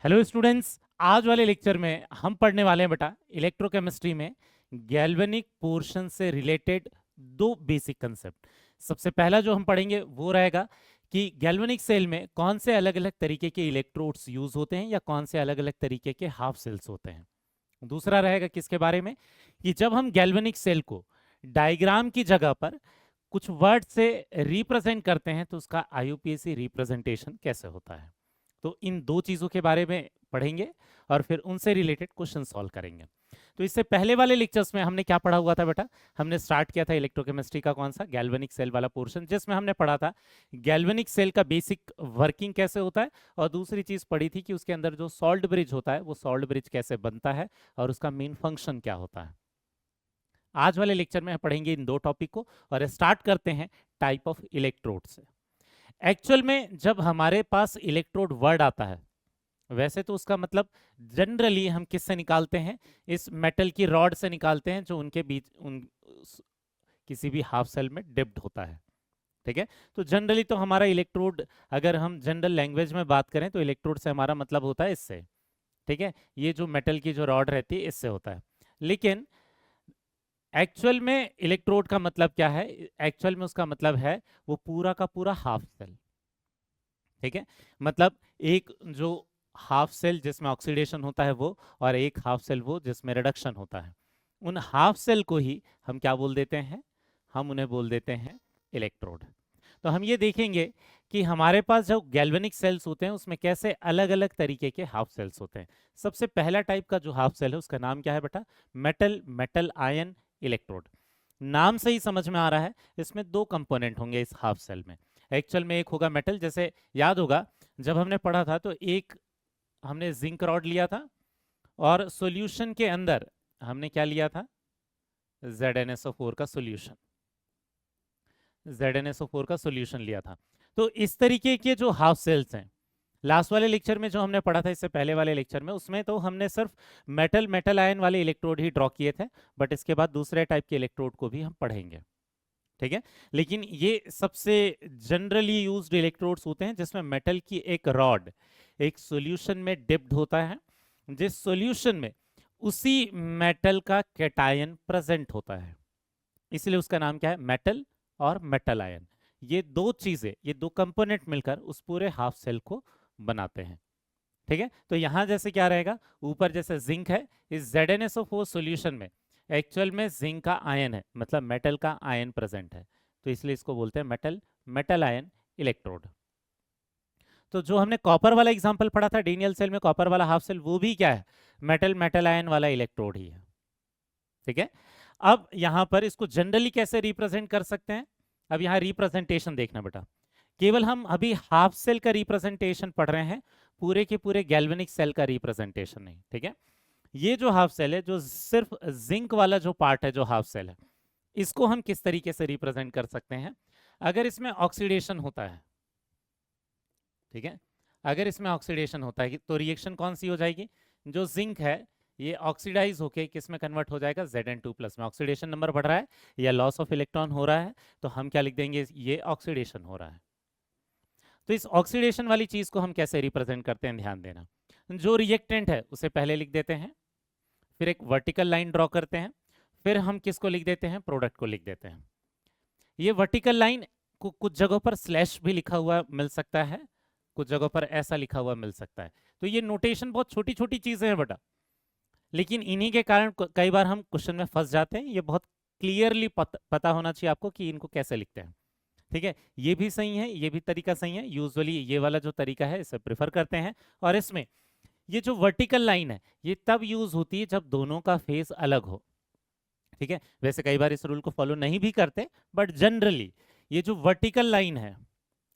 Hello students, आज वाले lecture में हम पढ़ने वाले हैं बेटा इलेक्ट्रोकेमिस्ट्री में गैल्वेनिक पोर्शन से रिलेटेड दो बेसिक कंसेप्ट। सबसे पहला जो हम पढ़ेंगे वो रहेगा कि गैल्वेनिक सेल में कौन से अलग अलग तरीके के इलेक्ट्रोड्स यूज होते हैं या कौन से अलग अलग तरीके के हाफ सेल्स होते हैं। दूसरा रहेगा किसके बारे में कि जब हम गैल्वेनिक सेल को डायग्राम की जगह पर कुछ वर्ड से रिप्रेजेंट करते हैं तो उसका आईयूपीएसी रिप्रेजेंटेशन कैसे होता है। तो इन दो चीजों के बारे में पढ़ेंगे और फिर उनसे रिलेटेड क्वेश्चन सॉल्व करेंगे। तो इससे पहले वाले लेक्चर्स में हमने क्या पढ़ा हुआ था बेटा, हमने स्टार्ट किया था इलेक्ट्रोकेमिस्ट्री का कौन सा गैल्वेनिक सेल वाला पोर्शन, जिसमें हमने पढ़ा था गैल्वेनिक सेल का बेसिक वर्किंग कैसे होता है, और दूसरी चीज पढ़ी थी कि उसके अंदर जो सॉल्ट ब्रिज होता है वो सॉल्ट ब्रिज कैसे बनता है और उसका मेन फंक्शन क्या होता है। आज वाले लेक्चर में पढ़ेंगे इन दो टॉपिक को और स्टार्ट करते हैं टाइप ऑफ इलेक्ट्रोड से। एक्चुअल में जब हमारे पास इलेक्ट्रोड वर्ड आता है, वैसे तो उसका मतलब जनरली हम किससे निकालते हैं, इस मेटल की रॉड से निकालते हैं जो उनके बीच किसी भी हाफ सेल में डिप्ड होता है। ठीक है, तो जनरली तो हमारा इलेक्ट्रोड, अगर हम जनरल लैंग्वेज में बात करें तो इलेक्ट्रोड से हमारा मतलब होता है इससे। ठीक है, ये जो मेटल की जो रॉड रहती है इससे होता है। लेकिन एक्चुअल में इलेक्ट्रोड का मतलब क्या है, एक्चुअल में उसका मतलब है वो पूरा का पूरा हाफ सेल। ठीक है, मतलब एक जो हाफ सेल जिसमें ऑक्सीडेशन होता है वो, और एक हाफ सेल वो जिसमें रिडक्शन होता है, उन हाफ सेल को ही हम क्या बोल देते हैं, हम उन्हें बोल देते हैं इलेक्ट्रोड। तो हम ये देखेंगे कि हमारे पास जो गैल्वेनिक सेल्स होते हैं उसमें कैसे अलग अलग तरीके के हाफ सेल्स होते हैं। सबसे पहला टाइप का जो हाफ सेल है उसका नाम क्या है बेटा, मेटल मेटल आयन इलेक्ट्रोड। नाम से ही समझ में आ रहा है इसमें दो कंपोनेंट होंगे इस हाफ सेल में। एक्चुअल में एक होगा मेटल, जैसे याद होगा जब हमने पढ़ा था तो एक हमने जिंक रॉड लिया था और सॉल्यूशन के अंदर हमने क्या लिया था, ZnSO4 का सॉल्यूशन, ZnSO4 का सॉल्यूशन लिया था। तो इस तरीके के जो हाफ सेल्स हैं, लास्ट वाले लेक्चर में जो हमने पढ़ा था, इससे पहले वाले लेक्चर में, उसमें तो हमने सिर्फ मेटल मेटल आयन वाले इलेक्ट्रोड ही ड्रॉ किए थे, बट इसके बाद दूसरे टाइप के इलेक्ट्रोड को भी हम पढ़ेंगे। ठीक है, लेकिन ये सबसे जनरली यूज्ड इलेक्ट्रोड्स होते हैं जिसमें मेटल की एक रॉड एक सॉल्यूशन में डिप्ड होता है, जिस सॉल्यूशन में उसी मेटल का कैटायन प्रेजेंट होता है, इसलिए उसका नाम क्या है, मेटल और मेटल आयन। ये दो चीजें, ये दो कंपोनेंट मिलकर उस पूरे हाफ सेल को बनाते हैं। ठीक है, तो यहां जैसे क्या रहेगा, ऊपर जैसे जिंक है, इस ZnSO4 सॉल्यूशन में एक्चुअल में जिंक का आयन है, मतलब मेटल का आयन प्रेजेंट है, तो इसलिए इसको बोलते हैं मेटल मेटल आयन इलेक्ट्रोड। तो जो हमने कॉपर वाला एग्जांपल पढ़ा था डीनियल सेल में, कॉपर वाला हाफ सेल, वो भी क्या है, मेटल मेटल आयन वाला इलेक्ट्रोड ही है। ठीक है, अब यहां पर इसको जनरली कैसे रिप्रेजेंट कर सकते हैं, अब यहाँ रिप्रेजेंटेशन देखना बेटा, केवल हम अभी हाफ सेल का रिप्रेजेंटेशन पढ़ रहे हैं, पूरे के पूरे गैल्वेनिक सेल का रिप्रेजेंटेशन नहीं। ठीक है, ये जो हाफ सेल है, जो सिर्फ जिंक वाला जो पार्ट है, जो हाफ सेल है, इसको हम किस तरीके से रिप्रेजेंट कर सकते हैं, अगर इसमें ऑक्सीडेशन होता है, ठीक है, अगर इसमें ऑक्सीडेशन होता है तो रिएक्शन कौन सी हो जाएगी, जो जिंक है ये ऑक्सीडाइज होके किस में कन्वर्ट हो जाएगा, Zn2+ में। ऑक्सीडेशन नंबर बढ़ रहा है या लॉस ऑफ इलेक्ट्रॉन हो रहा है, तो हम क्या लिख देंगे, ये ऑक्सीडेशन हो रहा है। तो इस ऑक्सीडेशन वाली चीज को हम कैसे रिप्रेजेंट करते हैं, ध्यान देना, जो रिएक्टेंट है उसे पहले लिख देते हैं, फिर एक वर्टिकल लाइन ड्रॉ करते हैं, फिर हम किसको लिख देते हैं, प्रोडक्ट को लिख देते हैं। ये वर्टिकल लाइन को कुछ जगहों पर स्लैश भी लिखा हुआ मिल सकता है, कुछ जगहों पर ऐसा लिखा हुआ मिल सकता है। तो ये नोटेशन बहुत छोटी छोटी चीजें हैं बेटा, लेकिन इन्हीं के कारण कई बार हम क्वेश्चन में फंस जाते हैं। ये बहुत क्लियरली पता होना चाहिए आपको कि इनको कैसे लिखते हैं। ठीक है, ये भी सही है, ये भी तरीका सही है, यूजुअली ये वाला जो तरीका है इसे प्रेफर करते हैं। और इसमें ये जो वर्टिकल लाइन है ये तब यूज होती है जब दोनों का फेस अलग हो। ठीक है, वैसे कई बार इस रूल को फॉलो नहीं भी करते, बट जनरली ये जो वर्टिकल लाइन है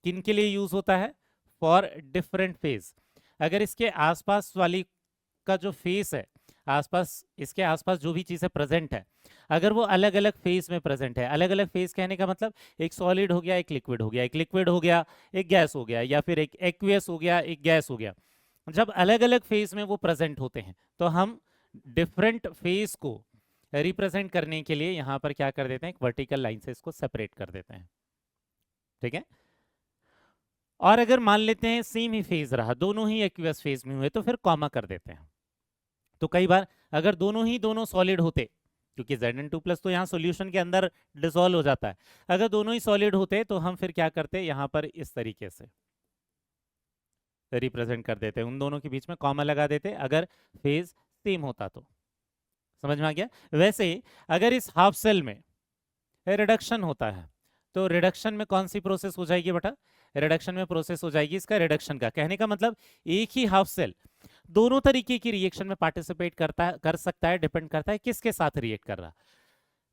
किन के लिए यूज होता है, फॉर डिफरेंट फेज। अगर इसके आसपास वाली का जो फेस है, आसपास इसके आसपास जो भी चीजें प्रेजेंट है, अगर वो अलग अलग फेज में प्रेजेंट है, अलग अलग फेज कहने का मतलब एक सॉलिड हो गया, एक लिक्विड हो गया, एक लिक्विड हो गया, एक गैस हो गया, या फिर एक एक्वियस हो गया, एक गैस हो गया, जब अलग अलग फेज में वो प्रेजेंट होते हैं तो हम डिफरेंट फेज को रिप्रेजेंट करने के लिए यहां पर क्या कर देते हैं, एक वर्टिकल लाइन से इसको सेपरेट कर देते हैं। ठीक है, और अगर मान लेते हैं सेम ही फेज रहा, दोनों ही एक्वियस फेज में हुए, तो फिर कॉमा कर देते हैं। तो कई बार अगर दोनों सॉलिड होते, क्योंकि Zn2+ तो यहाँ सॉल्यूशन के अंदर डिसॉल्व हो जाता है, अगर दोनों ही सॉलिड होते तो हम फिर क्या करते, यहाँ पर इस तरीके से रिप्रेजेंट कर देते, उन दोनों के बीच में कॉमा लगा देते अगर फेज सेम होता तो। समझ में आ गया? वैसे अगर इस हाफ सेल में रिडक्शन होता है तो रिडक्शन में कौन सी प्रोसेस हो जाएगी बेटा? रिडक्शन में प्रोसेस हो जाएगी इसका रिडक्शन का। कहने का मतलब एक ही हाफ सेल दोनों तरीके की रिएक्शन में पार्टिसिपेट कर सकता है, डिपेंड करता है किसके साथ रिएक्ट कर रहा।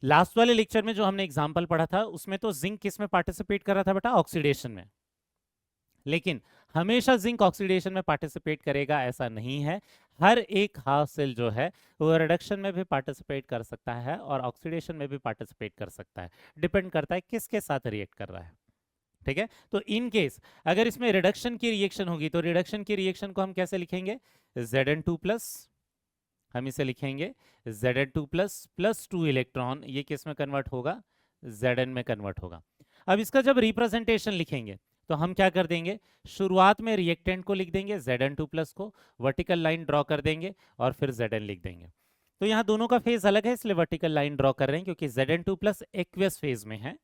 लास्ट वाले लेक्चर में जो हमने एग्जांपल पढ़ा था उसमें तो जिंक किस में पार्टिसिपेट कर रहा था बेटा? ऑक्सीडेशन में। लेकिन हमेशा जिंक ऑक्सीडेशन में पार्टिसिपेट करेगा ऐसा नहीं है। हर एक हाफ सेल जो है वो रिडक्शन में भी पार्टिसिपेट कर सकता है और ऑक्सीडेशन में भी पार्टिसिपेट कर सकता है, डिपेंड करता है किसके साथ रिएक्ट कर रहा है। ठीक है? तो इन केस अगर इसमें रिडक्शन की रिएक्शन होगी तो रिडक्शन की रिएक्शन को हम कैसे लिखेंगे? Zn2+, हम इसे लिखेंगे Zn2+ प्लस 2 इलेक्ट्रॉन, ये किस में कन्वर्ट होगा? Zn में कन्वर्ट होगा। अब इसका जब रिप्रेजेंटेशन लिखेंगे तो हम क्या कर देंगे, शुरुआत में रिएक्टेंट को लिख देंगे Zn2+ को, वर्टिकल लाइन ड्रॉ कर देंगे और फिर Zn लिख देंगे। तो यहाँ दोनों का फेज अलग है इसलिए वर्टिकल लाइन ड्रॉ कर रहे हैं, क्योंकि Zn2+ एक्वियस फेज में है,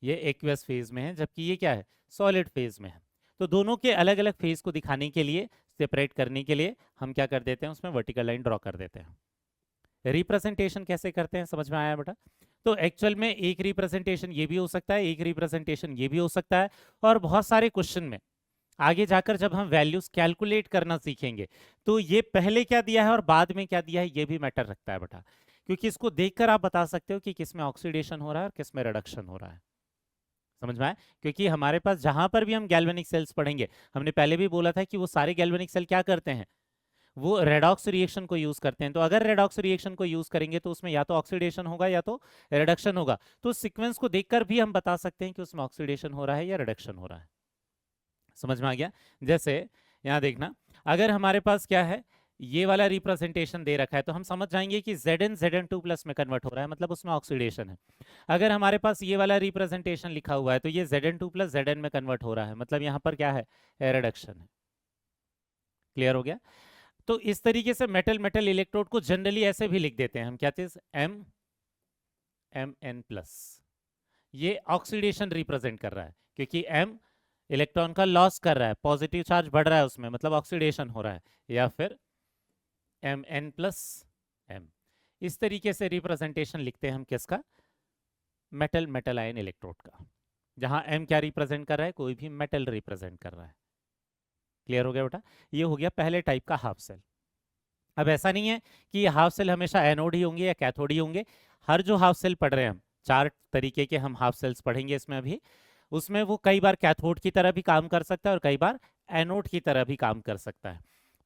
ये एक्वियस फेज में है, जबकि ये क्या है? सॉलिड फेज में है। तो दोनों के अलग अलग फेज को दिखाने के लिए, सेपरेट करने के लिए हम क्या कर देते हैं, उसमें वर्टिकल लाइन ड्रॉ कर देते हैं। रिप्रेजेंटेशन कैसे करते हैं समझ में आया बेटा? तो एक्चुअल में एक रिप्रेजेंटेशन ये भी हो सकता है, एक रिप्रेजेंटेशन ये भी हो सकता है, और बहुत सारे क्वेश्चन में आगे जाकर जब हम वैल्यूज कैलकुलेट करना सीखेंगे तो ये पहले क्या दिया है और बाद में क्या दिया है ये भी मैटर रखता है बेटा, क्योंकि इसको देखकर आप बता सकते हो कि किस में ऑक्सीडेशन हो रहा है और किस में रिडक्शन हो रहा है। समझ में आया? क्योंकि हमारे पास जहां पर भी हम गैल्वेनिक सेल्स पढ़ेंगे, हमने पहले भी बोला था कि वो सारे गैल्वेनिक सेल क्या करते हैं, वो रेडॉक्स रिएक्शन को यूज करते हैं। तो अगर रेडॉक्स रिएक्शन को यूज करेंगे तो उसमें या तो ऑक्सीडेशन होगा या तो रिडक्शन होगा। तो सीक्वेंस को देखकर भी हम बता सकते हैं कि उसमें ऑक्सीडेशन हो रहा है या रिडक्शन हो रहा है। समझ में आ गया? जैसे यहां देखना, अगर हमारे पास क्या है, ये वाला रिप्रेजेंटेशन दे रखा है तो हम समझ जाएंगे कि Zn Zn2+ में कन्वर्ट हो रहा है, मतलब उसमें ऑक्सीडेशन है। अगर हमारे पास ये वाला रिप्रेजेंटेशन लिखा हुआ है तो ये Zn2+ Zn में कन्वर्ट हो रहा है, मतलब यहाँ पर क्या है? रिडक्शन है। क्लियर हो गया? तो इस तरीके से मेटल मेटल इलेक्ट्रोड को जनरली ऐसे भी लिख देते हैं हम, क्या चीज? Mn+, ये ऑक्सीडेशन रिप्रेजेंट कर रहा है, क्योंकि M इलेक्ट्रॉन का लॉस कर रहा है, पॉजिटिव चार्ज बढ़ रहा है उसमें, मतलब ऑक्सीडेशन हो रहा है। या फिर Mn+M, इस तरीके से रिप्रेजेंटेशन लिखते हैं हम किसका? मेटल मेटल आयन इलेक्ट्रोड का, जहां M क्या रिप्रेजेंट कर रहा है? कोई भी मेटल रिप्रेजेंट कर रहा है। क्लियर हो गया बेटा? ये हो गया पहले टाइप का हाफ सेल। अब ऐसा नहीं है कि हाफ सेल हमेशा एनोड ही होंगे या कैथोड ही होंगे। हर जो हाफ सेल पढ़ रहे हैं हम, 4 तरीके के हम हाफ सेल्स पढ़ेंगे इसमें अभी, उसमें वो कई बार कैथोड की तरह भी काम कर सकता है और कई बार एनोड की तरह भी काम कर सकता है।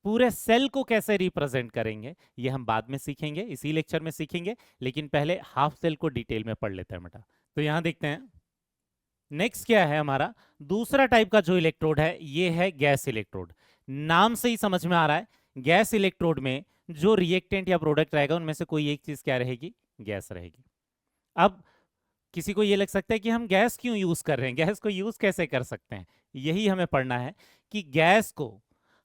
पूरे सेल को कैसे रिप्रेजेंट करेंगे ये हम बाद में सीखेंगे, इसी लेक्चर में सीखेंगे, लेकिन पहले हाफ सेल को डिटेल में पढ़ लेते हैं बेटा। तो यहां देखते हैं नेक्स्ट क्या है हमारा, दूसरा टाइप का जो इलेक्ट्रोड है ये है गैस इलेक्ट्रोड। नाम से ही समझ में आ रहा है, गैस इलेक्ट्रोड में जो रिएक्टेंट या प्रोडक्ट रहेगा उनमें से कोई एक चीज क्या रहेगी? गैस रहेगी। अब किसी को ये लग सकता है कि हम गैस क्यों यूज कर रहे हैं, गैस को यूज कैसे कर सकते हैं? यही हमें पढ़ना है कि गैस को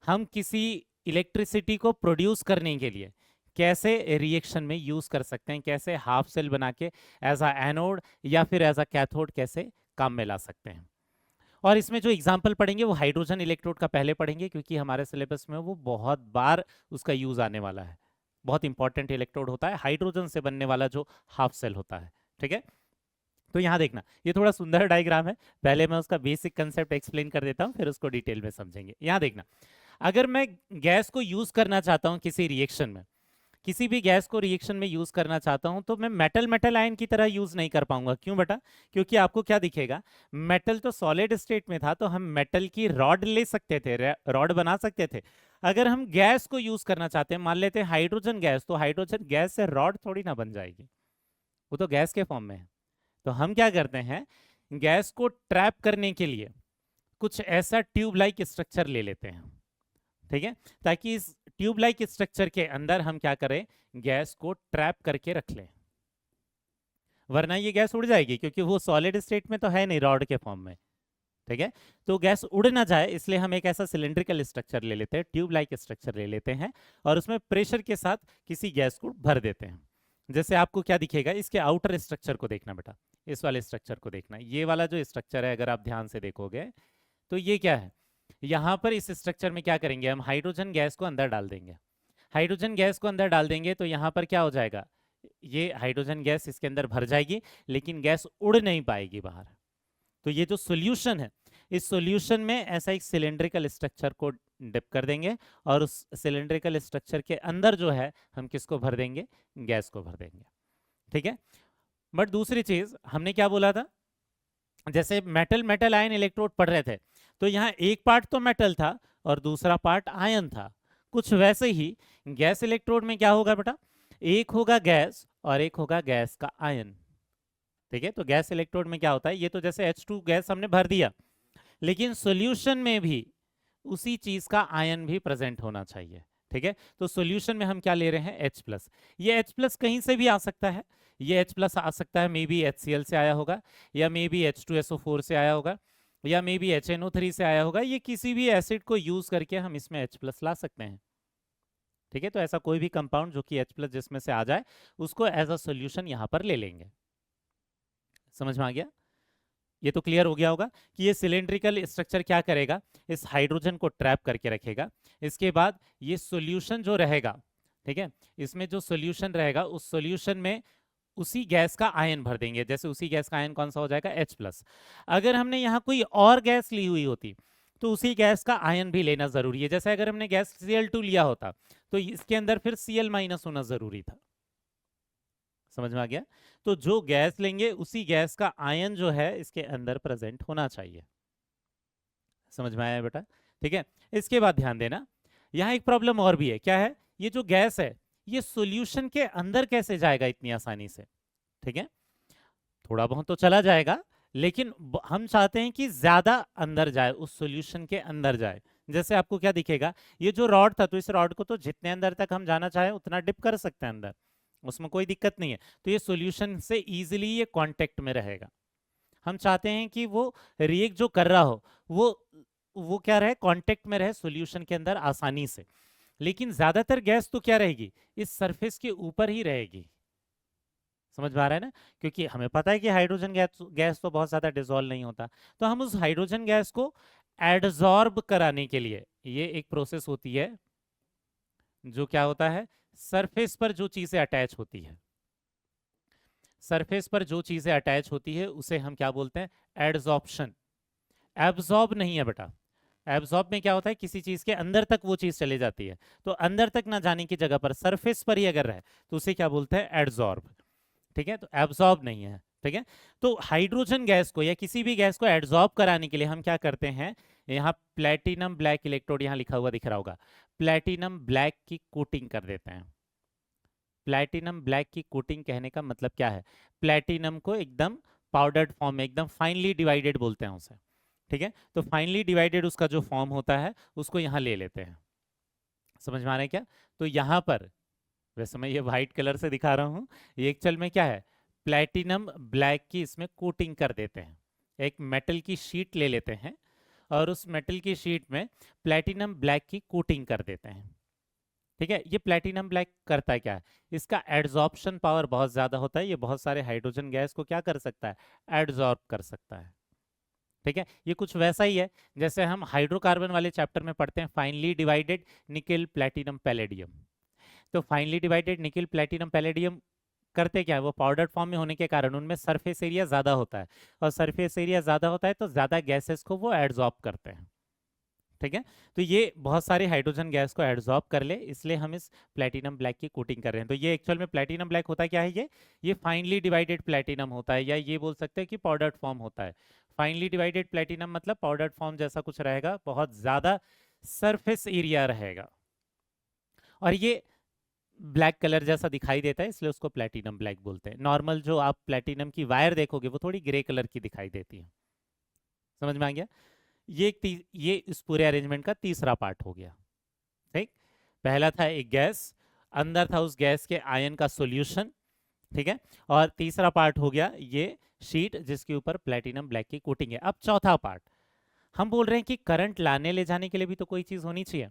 हम किसी इलेक्ट्रिसिटी को प्रोड्यूस करने के लिए कैसे रिएक्शन में यूज कर सकते हैं, कैसे हाफ सेल बना के एज अ एनोड या फिर एज अ कैथोड कैसे काम में ला सकते हैं। और इसमें जो एग्जाम्पल पढ़ेंगे वो हाइड्रोजन इलेक्ट्रोड का पहले पढ़ेंगे, क्योंकि हमारे सिलेबस में वो बहुत बार उसका यूज आने वाला है। बहुत इंपॉर्टेंट इलेक्ट्रोड होता है हाइड्रोजन से बनने वाला जो हाफ सेल होता है। ठीक है? तो यहाँ देखना, ये थोड़ा सुंदर डायग्राम है, पहले मैं उसका बेसिक कंसेप्ट एक्सप्लेन कर देता हूँ फिर उसको डिटेल में समझेंगे। यहाँ देखना, अगर मैं गैस को यूज करना चाहता हूँ किसी रिएक्शन में, किसी भी गैस को रिएक्शन में यूज करना चाहता हूं तो मैं मेटल मेटल आयन की तरह यूज नहीं कर पाऊंगा। क्यों बेटा? क्योंकि आपको क्या दिखेगा, मेटल तो सॉलिड स्टेट में था तो हम मेटल की रॉड ले सकते थे, रॉड बना सकते थे। अगर हम गैस को यूज करना चाहते हैं, मान लेते हैं हाइड्रोजन गैस, तो हाइड्रोजन गैस से रॉड थोड़ी ना बन जाएगी, वो तो गैस के फॉर्म में है। तो हम क्या करते हैं, गैस को ट्रैप करने के लिए कुछ ऐसा ट्यूब लाइक स्ट्रक्चर ले लेते हैं। ठीक है? ताकि इस ट्यूब लाइक स्ट्रक्चर के अंदर हम क्या करें, गैस को ट्रैप करके रख लें, वरना ये गैस उड़ जाएगी, क्योंकि वो सॉलिड स्टेट में तो है नहीं, रॉड के फॉर्म में। ठीक है। तो गैस उड़ ना जाए इसलिए हम एक ऐसा सिलेंड्रिकल स्ट्रक्चर ले लेते हैं, ट्यूब लाइक स्ट्रक्चर ले लेते हैं और उसमें प्रेशर के साथ किसी गैस को भर देते हैं। जैसे आपको क्या दिखेगा, इसके आउटर स्ट्रक्चर को देखना बेटा, इस वाले स्ट्रक्चर को देखना। ये वाला जो स्ट्रक्चर है अगर आप ध्यान से देखोगे तो ये क्या है, यहाँ पर इस स्ट्रक्चर में क्या करेंगे, हम हाइड्रोजन गैस को अंदर डाल देंगे। हाइड्रोजन गैस को अंदर डाल देंगे तो यहाँ पर क्या हो जाएगा, ये हाइड्रोजन गैस इसके अंदर भर जाएगी लेकिन गैस उड़ नहीं पाएगी बाहर। तो ये जो सॉल्यूशन है, इस सॉल्यूशन में ऐसा एक सिलेंड्रिकल स्ट्रक्चर को डिप कर देंगे और उस सिलेंड्रिकल स्ट्रक्चर के अंदर जो है हम किसको भर देंगे, गैस को भर देंगे। ठीक है। बट दूसरी चीज हमने क्या बोला था, जैसे मेटल मेटल आयन इलेक्ट्रोड पढ़ रहे थे तो यहाँ एक पार्ट तो मेटल था और दूसरा पार्ट आयन था। कुछ वैसे ही गैस इलेक्ट्रोड में क्या होगा बेटा, एक होगा गैस और एक होगा गैस का आयन। ठीक है। तो गैस इलेक्ट्रोड में क्या होता है, ये तो जैसे H2 गैस हमने भर दिया लेकिन सॉल्यूशन में भी उसी चीज का आयन भी प्रेजेंट होना चाहिए। ठीक है। तो सॉल्यूशन में हम क्या ले रहे हैं, H+। ये H+ कहीं से भी आ सकता है, ये H+ आ सकता है, मे बी HCl से आया होगा या मे बी H2SO4 से आया होगा या मे बी HNO3 से आया होगा। ये किसी भी एसिड को यूज करके हम इसमें H+ ला सकते हैं। ठीक है। तो ऐसा कोई भी कंपाउंड जो कि H+ जिसमें से आ जाए उसको एज अ सॉल्यूशन यहाँ पर ले लेंगे। समझ में आ गया। ये तो क्लियर हो गया होगा कि ये सिलेंड्रिकल स्ट्रक्चर क्या करेगा, इस हाइड्रोजन को ट्रैप करके रखेगा। इसके बाद ये सॉल्यूशन जो रहेगा, ठीक है, इसमें जो सॉल्यूशन रहेगा उस सॉल्यूशन में उसी गैस का आयन भर देंगे। जैसे उसी गैस का आयन कौन सा हो जाएगा, H+। अगर हमने यहाँ कोई और गैस ली हुई होती तो उसी गैस का आयन भी लेना जरूरी है। जैसे अगर हमने गैस Cl2 लिया होता तो इसके अंदर फिर Cl- होना जरूरी था। समझ में आ गया। तो जो गैस लेंगे उसी गैस का आयन जो है इसके अंदर प्रेजेंट होना चाहिए। समझ में आया बेटा। ठीक है। इसके बाद ध्यान देना, यहाँ एक प्रॉब्लम और भी है। क्या है, ये जो गैस है ये सॉल्यूशन के अंदर कैसे जाएगा इतनी आसानी से। ठीक है। थोड़ा बहुत तो चला जाएगा लेकिन हम चाहते हैं कि ज्यादा अंदर जाए, उस सॉल्यूशन के अंदर जाए। जैसे आपको क्या दिखेगा, ये जो रॉड था तो इस रॉड को तो जितने अंदर तक हम जाना चाहे उतना डिप कर सकते हैं अंदर, उसमें कोई दिक्कत नहीं है। तो ये सॉल्यूशन से इजीली ये कांटेक्ट में रहेगा। हम चाहते हैं कि वो रिएक्ट जो कर रहा हो वो क्या रहे, कांटेक्ट में रहे सॉल्यूशन के अंदर आसानी से। लेकिन ज्यादातर गैस तो क्या रहेगी, इस सरफेस के ऊपर ही रहेगी। समझ में आ रहा है ना, क्योंकि हमें पता है कि हाइड्रोजन गैस तो बहुत ज्यादा डिसॉल्व नहीं होता। तो हम उस हाइड्रोजन गैस को एडजॉर्ब कराने के लिए ये एक प्रोसेस होती है जो क्या होता है, सरफेस पर जो चीजें अटैच होती है, सरफेस पर जो चीजें अटैच होती है उसे हम क्या बोलते हैं, एडजॉर्प्शन। एब्जॉर्ब नहीं है बेटा। एब्जॉर्ब में क्या होता है, किसी चीज के अंदर तक वो चीज चली जाती है, तो अंदर तक ना जाने की जगह पर सरफेस पर ही अगर रहे तो उसे क्या बोलते हैं, एडजॉर्ब। ठीक है। तो एब्जॉर्ब नहीं है। ठीक है। तो हाइड्रोजन गैस को या किसी भी गैस को एडजॉर्ब कराने के लिए हम क्या करते हैं, यहाँ प्लेटिनम ब्लैक इलेक्ट्रोड यहाँ लिखा हुआ दिख रहा होगा, प्लेटिनम ब्लैक की कोटिंग कर देते हैं। प्लैटिनम ब्लैक की कोटिंग कहने का मतलब क्या है, प्लैटिनम को एकदम पाउडर्ड फॉर्म में, एकदम फाइनली डिवाइडेड बोलते हैं उसे। ठीक है। तो फाइनली डिवाइडेड उसका जो फॉर्म होता है उसको यहाँ ले लेते हैं। समझ में आ रहा है क्या। तो यहाँ पर वैसे मैं ये व्हाइट कलर से दिखा रहा हूँ, ये एक्चुअल में क्या है, प्लैटिनम ब्लैक की इसमें कोटिंग कर देते हैं। एक मेटल की शीट ले लेते हैं और उस मेटल की शीट में प्लैटिनम ब्लैक की कोटिंग कर देते हैं। ठीक है। ये प्लैटिनम ब्लैक करता है क्या है, इसका एड्सॉर्प्शन पावर बहुत ज्यादा होता है। ये बहुत सारे हाइड्रोजन गैस को क्या कर सकता है, एड्सॉर्ब कर सकता है। ठीक है। ये कुछ वैसा ही है जैसे हम हाइड्रोकार्बन वाले चैप्टर में पढ़ते हैं finely divided nickel platinum palladium. तो finely divided nickel platinum palladium करते क्या है, वो पाउडर फॉर्म में होने के कारण उनमें सरफेस एरिया ज्यादा होता है, और सरफेस एरिया ज्यादा होता है तो ज्यादा गैसेस को वो एड्सॉर्ब करते हैं। ठीक है। तो ये बहुत सारे हाइड्रोजन गैस को एड्सॉर्ब कर ले, इसलिए हम इस प्लैटिनम ब्लैक की कोटिंग कर रहे हैं। तो ये एक्चुअल में प्लैटिनम ब्लैक होता क्या है, ये फाइनली डिवाइडेड प्लैटिनम होता है, या ये बोल सकते हैं कि पाउडर्ड फॉर्म होता है। फाइनली डिवाइडेड प्लैटिनम मतलब पाउडर्ड फॉर्म जैसा कुछ रहेगा, बहुत ज्यादा सरफेस एरिया रहेगा, और ये ब्लैक कलर जैसा दिखाई देता है इसलिए उसको प्लैटिनम ब्लैक बोलते हैं। नॉर्मल जो आप प्लैटिनम की वायर देखोगे वो थोड़ी ग्रे कलर की दिखाई देती है। समझ में आ गया। ये इस पूरे अरेंजमेंट का तीसरा पार्ट हो गया। ठीक। पहला था एक गैस, अंदर था उस गैस के आयन का सॉल्यूशन। ठीक है। और तीसरा पार्ट हो गया ये शीट जिसके ऊपर प्लैटिनम ब्लैक की कोटिंग है। अब चौथा पार्ट, हम बोल रहे हैं कि करंट लाने ले जाने के लिए भी तो कोई चीज होनी चाहिए।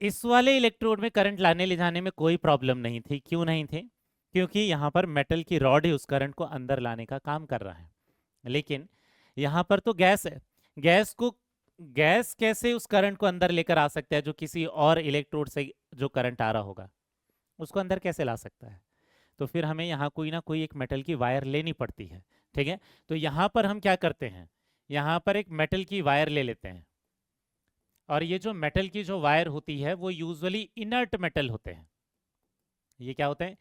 इस वाले इलेक्ट्रोड में करंट लाने ले जाने में कोई प्रॉब्लम नहीं थी। क्यों नहीं थी? क्योंकि यहाँ पर मेटल की रॉड ही उस करंट को अंदर लाने का काम कर रहा है। लेकिन यहाँ पर तो गैस है, गैस कैसे उस करंट को अंदर लेकर आ सकता है जो किसी और इलेक्ट्रोड से जो करंट आ रहा होगा उसको अंदर कैसे ला सकता है? तो फिर हमें यहाँ कोई ना कोई एक मेटल की वायर लेनी पड़ती है। ठीक है, तो यहाँ पर हम क्या करते हैं, यहाँ पर एक मेटल की वायर ले लेते हैं। और ये जो मेटल की जो वायर होती है वो यूजुअली इनर्ट मेटल होते हैं। ये क्या होते हैं?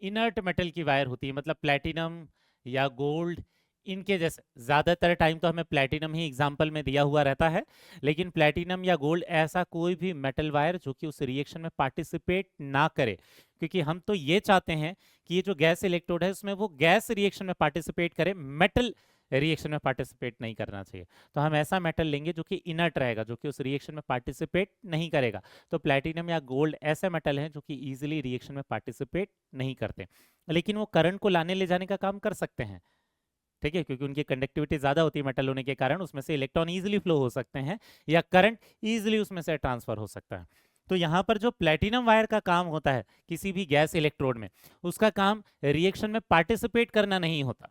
इनर्ट मेटल की वायर होती है, मतलब प्लेटिनम या गोल्ड, इनके जैसे। ज्यादातर टाइम तो हमें प्लेटिनम ही एग्जांपल में दिया हुआ रहता है, लेकिन प्लेटिनम या गोल्ड ऐसा कोई भी मेटल वायर जो कि उस रिएक्शन में पार्टिसिपेट ना करे, क्योंकि हम तो ये चाहते हैं कि ये जो गैस इलेक्ट्रोड है उसमें वो गैस रिएक्शन में पार्टिसिपेट करे, मेटल रिएक्शन में पार्टिसिपेट नहीं करना चाहिए। तो हम ऐसा मेटल लेंगे जो कि इनर्ट रहेगा, जो कि उस रिएक्शन में पार्टिसिपेट नहीं करेगा। तो प्लैटिनम या गोल्ड ऐसे मेटल हैं जो कि इजीली रिएक्शन में पार्टिसिपेट नहीं करते, लेकिन वो करंट को लाने ले जाने का काम कर सकते हैं। ठीक है, क्योंकि उनकी कंडक्टिविटी ज्यादा होती है मेटल होने के कारण, उसमें से इलेक्ट्रॉन इजीली फ्लो हो सकते हैं या करंट इजीली उसमें से ट्रांसफर हो सकता है। तो यहाँ पर जो प्लेटिनम वायर का काम होता है किसी भी गैस इलेक्ट्रोड में, उसका काम रिएक्शन में पार्टिसिपेट करना नहीं होता।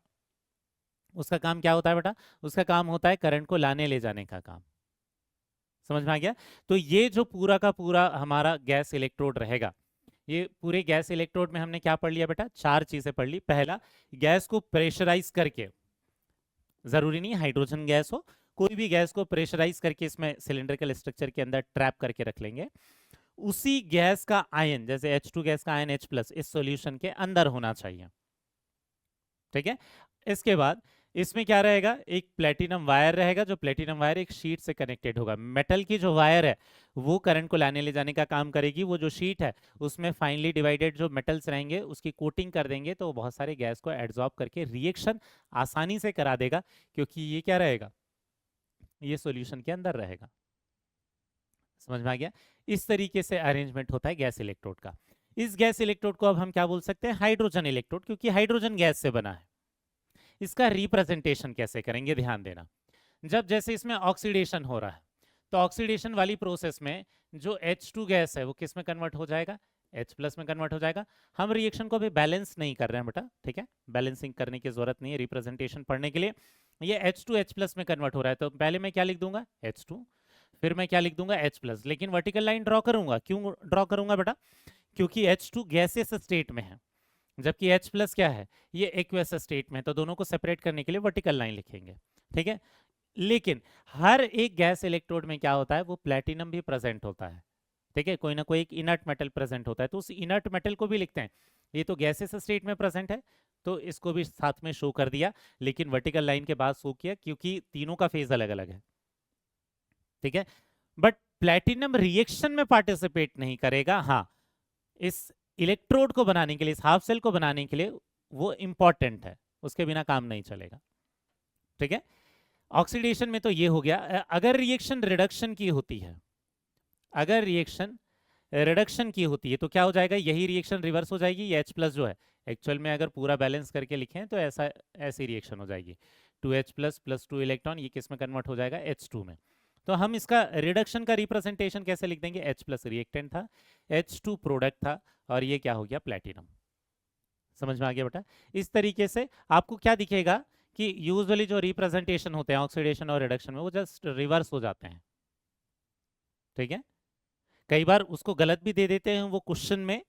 उसका काम क्या होता है बेटा? उसका काम होता है करंट को लाने ले जाने का काम। समझ में आ गया? तो ये जो पूरा का पूरा हमारा गैस इलेक्ट्रोड रहेगा, ये पूरे गैस इलेक्ट्रोड में हमने क्या पढ़ लिया बेटा? 4 चीजें पढ़ ली। पहला, गैस को प्रेशराइज करके, जरूरी नहीं हाइड्रोजन गैस हो, कोई भी गैस को प्रेशराइज करके इसमें सिलिंड्रिकल स्ट्रक्चर के अंदर ट्रैप करके रख लेंगे। उसी गैस का आयन, जैसे H2 गैस का आयन H+ इस सॉल्यूशन के अंदर होना चाहिए। ठीक है, इसके बाद इसमें क्या रहेगा? एक प्लेटिनम वायर रहेगा, जो प्लेटिनम वायर एक शीट से कनेक्टेड होगा। मेटल की जो वायर है वो करंट को लाने ले जाने का काम करेगी। वो जो शीट है उसमें फाइनली डिवाइडेड जो मेटल्स रहेंगे उसकी कोटिंग कर देंगे, तो बहुत सारे गैस को एब्जॉर्ब करके रिएक्शन आसानी से करा देगा, क्योंकि ये क्या रहेगा? ये सॉल्यूशन के अंदर रहेगा। समझ में आ गया? इस तरीके से अरेंजमेंट होता है गैस इलेक्ट्रोड का। इस गैस इलेक्ट्रोड को अब हम क्या बोल सकते हैं? हाइड्रोजन इलेक्ट्रोड, क्योंकि हाइड्रोजन गैस से बना है। इसका रिप्रेजेंटेशन कैसे करेंगे? ध्यान देना, जब जैसे इसमें ऑक्सीडेशन हो रहा है, तो ऑक्सीडेशन वाली प्रोसेस में जो H2 गैस है वो किस में कन्वर्ट हो जाएगा? H+ में कन्वर्ट हो जाएगा। हम रिएक्शन को अभी बैलेंस नहीं कर रहे हैं बेटा, ठीक है, बैलेंसिंग करने की जरूरत नहीं है रिप्रेजेंटेशन पढ़ने के लिए। ये H2 H+ में कन्वर्ट हो रहा है, तो पहले मैं क्या लिख दूंगा? H2, फिर मैं क्या लिख दूंगा? H+, लेकिन वर्टिकल लाइन ड्रॉ करूंगा। क्यों ड्रॉ करूंगा बेटा? क्योंकि H2 गैसेस स्टेट में है, जबकि H+ क्या है? ये एक्वस स्टेट में, तो दोनों को सेपरेट करने के लिए वर्टिकल लाइन लिखेंगे। ठीक है, लेकिन हर एक गैस इलेक्ट्रोड में क्या होता है? वो प्लेटिनम भी प्रेजेंट होता है। ठीक है, कोई ना कोई एक इनर्ट मेटल प्रेजेंट होता है, तो उस इनर्ट मेटल को भी लिखते हैं। ये तो गैसेस स्टेट में प्रेजेंट है, तो इसको भी साथ में शो कर दिया, लेकिन वर्टिकल लाइन के बाद शो किया, क्योंकि तीनों का फेज अलग अलग है। ठीक है, बट प्लेटिनम रिएक्शन में पार्टिसिपेट नहीं करेगा। हाँ, इस इलेक्ट्रोड को बनाने के लिए, इस हाफ सेल को बनाने के लिए वो इंपॉर्टेंट है, उसके बिना काम नहीं चलेगा। ठीक है, ऑक्सीडेशन में तो ये हो गया। अगर रिएक्शन रिडक्शन की होती है, अगर रिएक्शन रिडक्शन की होती है तो क्या हो जाएगा? यही रिएक्शन रिवर्स हो जाएगी। ये H+ जो है, एक्चुअल में अगर पूरा बैलेंस करके लिखें तो ऐसी रिएक्शन हो जाएगी। 2H+ + 2 इलेक्ट्रॉन, ये किस में कन्वर्ट हो जाएगा? H2 में। तो हम इसका रिडक्शन का रिप्रेजेंटेशन कैसे लिख देंगे? H+ रिएक्टेंट था, H2 प्रोडक्ट था, और ये क्या हो गया? प्लेटिनम। समझ में आ गया बेटा? इस तरीके से आपको क्या दिखेगा कि यूजुअली जो रिप्रेजेंटेशन होते हैं ऑक्सीडेशन और रिडक्शन में, वो जस्ट रिवर्स हो जाते हैं। ठीक है, कई बार उसको गलत भी दे देते हैं वो क्वेश्चन में,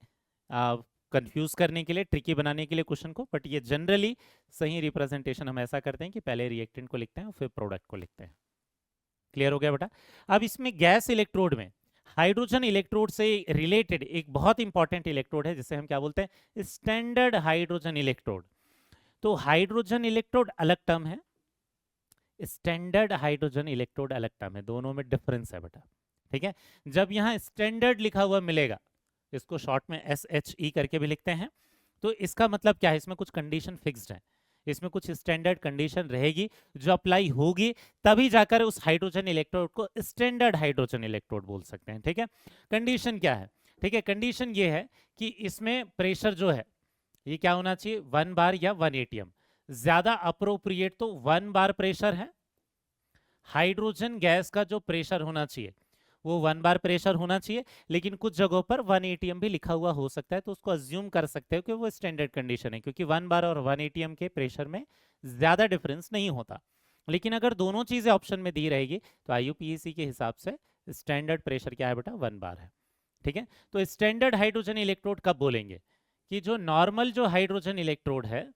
कंफ्यूज करने के लिए, ट्रिकी बनाने के लिए क्वेश्चन को, बट ये जनरली सही रिप्रेजेंटेशन हम ऐसा करते हैं कि पहले रिएक्टेंट को लिखते हैं और फिर प्रोडक्ट को लिखते हैं। क्लियर हो गया बेटा? अब इसमें गैस इलेक्ट्रोड में हाइड्रोजन इलेक्ट्रोड से रिलेटेड एक बहुत इंपॉर्टेंट इलेक्ट्रोड है जिसे हम क्या बोलते हैं? Standard hydrogen electrode. तो हाइड्रोजन इलेक्ट्रोड अलग टर्म है, स्टैंडर्ड हाइड्रोजन इलेक्ट्रोड अलग टर्म है, दोनों में डिफरेंस है बेटा। ठीक है, जब यहाँ स्टैंडर्ड लिखा हुआ मिलेगा, इसको शॉर्ट में SHE करके भी लिखते हैं, तो इसका मतलब क्या है? इसमें कुछ कंडीशन फिक्स्ड है, इसमें कुछ स्टैंडर्ड कंडीशन रहेगी जो अप्लाई होगी, तभी जाकर उस हाइड्रोजन इलेक्ट्रोड को स्टैंडर्ड हाइड्रोजन इलेक्ट्रोड बोल सकते हैं। ठीक है, कंडीशन क्या है? ठीक है, कंडीशन ये है कि इसमें प्रेशर जो है ये क्या होना चाहिए? 1 बार या 1 atm। ज्यादा अप्रोप्रिएट तो 1 बार प्रेशर है, हाइड्रोजन गैस का जो प्रेशर होना चाहिए वो 1 बार प्रेशर होना चाहिए, लेकिन कुछ जगहों पर 1 एटीएम भी लिखा हुआ हो सकता है, तो उसको अज्यूम कर सकते हो कि वो स्टैंडर्ड कंडीशन है, क्योंकि 1 बार और 1 एटीएम के प्रेशर में ज्यादा डिफरेंस नहीं होता। लेकिन अगर दोनों चीजें ऑप्शन में दी रहेगी तो आईयूपीएसी के हिसाब से स्टैंडर्ड प्रेशर क्या है बेटा, 1 बार है। ठीक है, तो स्टैंडर्ड हाइड्रोजन इलेक्ट्रोड कब बोलेंगे कि जो नॉर्मल जो हाइड्रोजन इलेक्ट्रोड है,